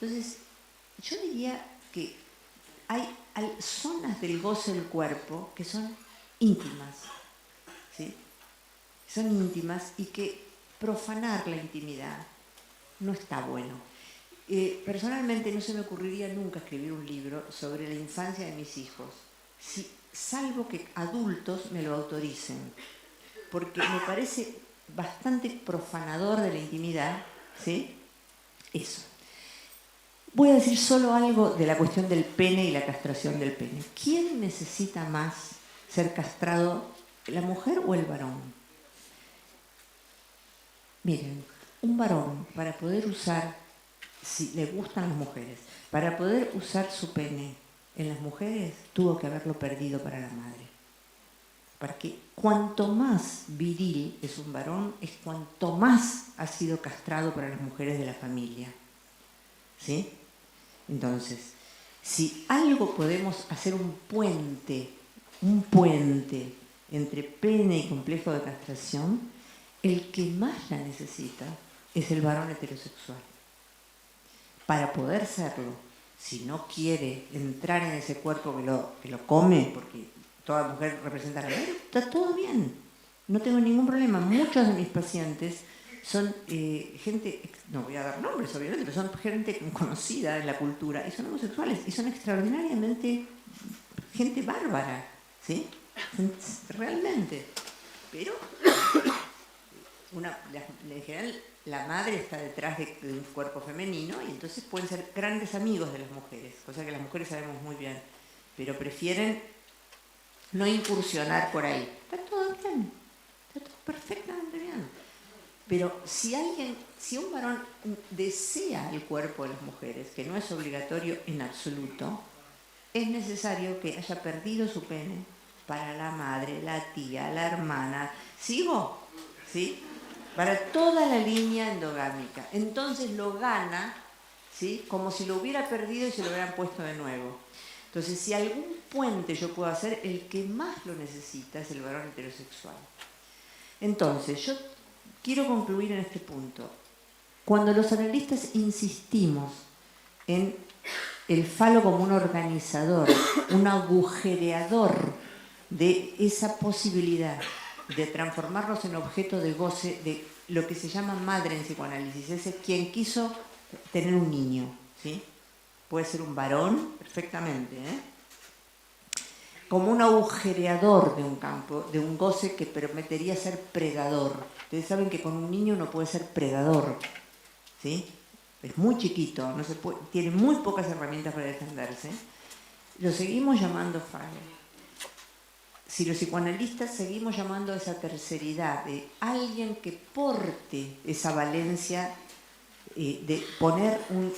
C: Entonces, yo diría que hay zonas del goce del cuerpo que son íntimas, ¿sí? Son íntimas y que profanar la intimidad no está bueno. Personalmente no se me ocurriría nunca escribir un libro sobre la infancia de mis hijos, salvo que adultos me lo autoricen, porque me parece bastante profanador de la intimidad, ¿sí? Eso. Voy a decir solo algo de la cuestión del pene y la castración del pene. ¿Quién necesita más ser castrado, la mujer o el varón? Miren, un varón, para poder usar, si le gustan las mujeres, para poder usar su pene en las mujeres, tuvo que haberlo perdido para la madre. Para que cuanto más viril es un varón, es cuanto más ha sido castrado para las mujeres de la familia. ¿Sí? Entonces, si algo podemos hacer un puente entre pene y complejo de castración, el que más la necesita es el varón heterosexual. Para poder serlo, si no quiere entrar en ese cuerpo que lo come, porque toda mujer representa la vida, está todo bien, no tengo ningún problema. Muchos de mis pacientes son gente, no voy a dar nombres obviamente, pero son gente conocida en la cultura y son homosexuales y son extraordinariamente gente bárbara, ¿sí? Realmente. Pero en general la madre está detrás de un cuerpo femenino y entonces pueden ser grandes amigos de las mujeres, cosa que las mujeres sabemos muy bien, pero prefieren no incursionar por ahí. Está todo bien, está todo perfectamente bien. Pero si un varón desea el cuerpo de las mujeres, que no es obligatorio en absoluto, es necesario que haya perdido su pene para la madre, la tía, la hermana. ¿Sigo? ¿Sí? Para toda la línea endogámica. Entonces lo gana, ¿sí? Como si lo hubiera perdido y se lo hubieran puesto de nuevo. Entonces, si algún puente yo puedo hacer, el que más lo necesita es el varón heterosexual. Entonces, yo quiero concluir en este punto. Cuando los analistas insistimos en el falo como un organizador, un agujereador de esa posibilidad de transformarnos en objeto de goce de lo que se llama madre en psicoanálisis, es quien quiso tener un niño, ¿sí? Puede ser un varón, perfectamente, como un agujereador de un campo, de un goce que permitiría ser predador. Ustedes saben que con un niño no puede ser predador, ¿sí? Es muy chiquito, no se puede, tiene muy pocas herramientas para defenderse. Lo seguimos llamando falo. Si los psicoanalistas seguimos llamando a esa terceridad de alguien que porte esa valencia de poner un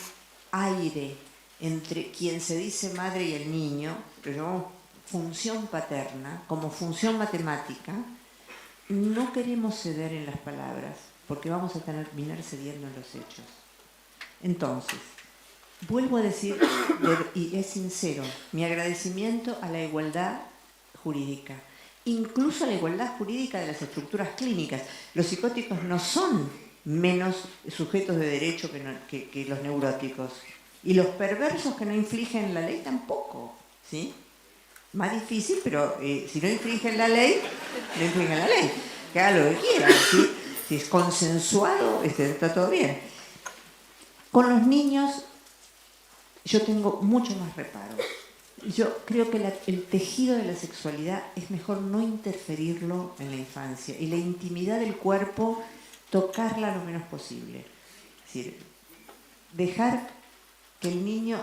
C: aire entre quien se dice madre y el niño, lo llamamos función paterna, como función matemática, no queremos ceder en las palabras, porque vamos a terminar cediendo en los hechos. Entonces, vuelvo a decir, y es sincero, mi agradecimiento a la igualdad jurídica, incluso a la igualdad jurídica de las estructuras clínicas. Los psicóticos no son menos sujetos de derecho que los neuróticos. Y los perversos que no infligen la ley tampoco, ¿sí? más difícil, pero si no infringen la ley, no infringen la ley. Que haga lo que quieran. ¿Sí? Si es consensuado, está todo bien. Con los niños, yo tengo mucho más reparo. Yo creo que el tejido de la sexualidad es mejor no interferirlo en la infancia. Y la intimidad del cuerpo, tocarla lo menos posible. Es decir, dejar que el niño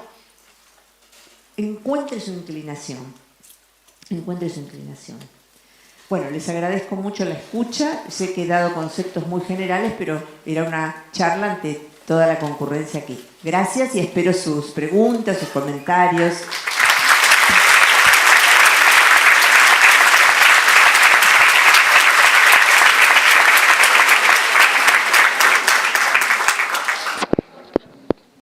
C: encuentre su inclinación. Encuentre su inclinación. Bueno, les agradezco mucho la escucha. Sé que he dado conceptos muy generales, pero era una charla ante toda la concurrencia aquí. Gracias y espero sus preguntas, sus comentarios.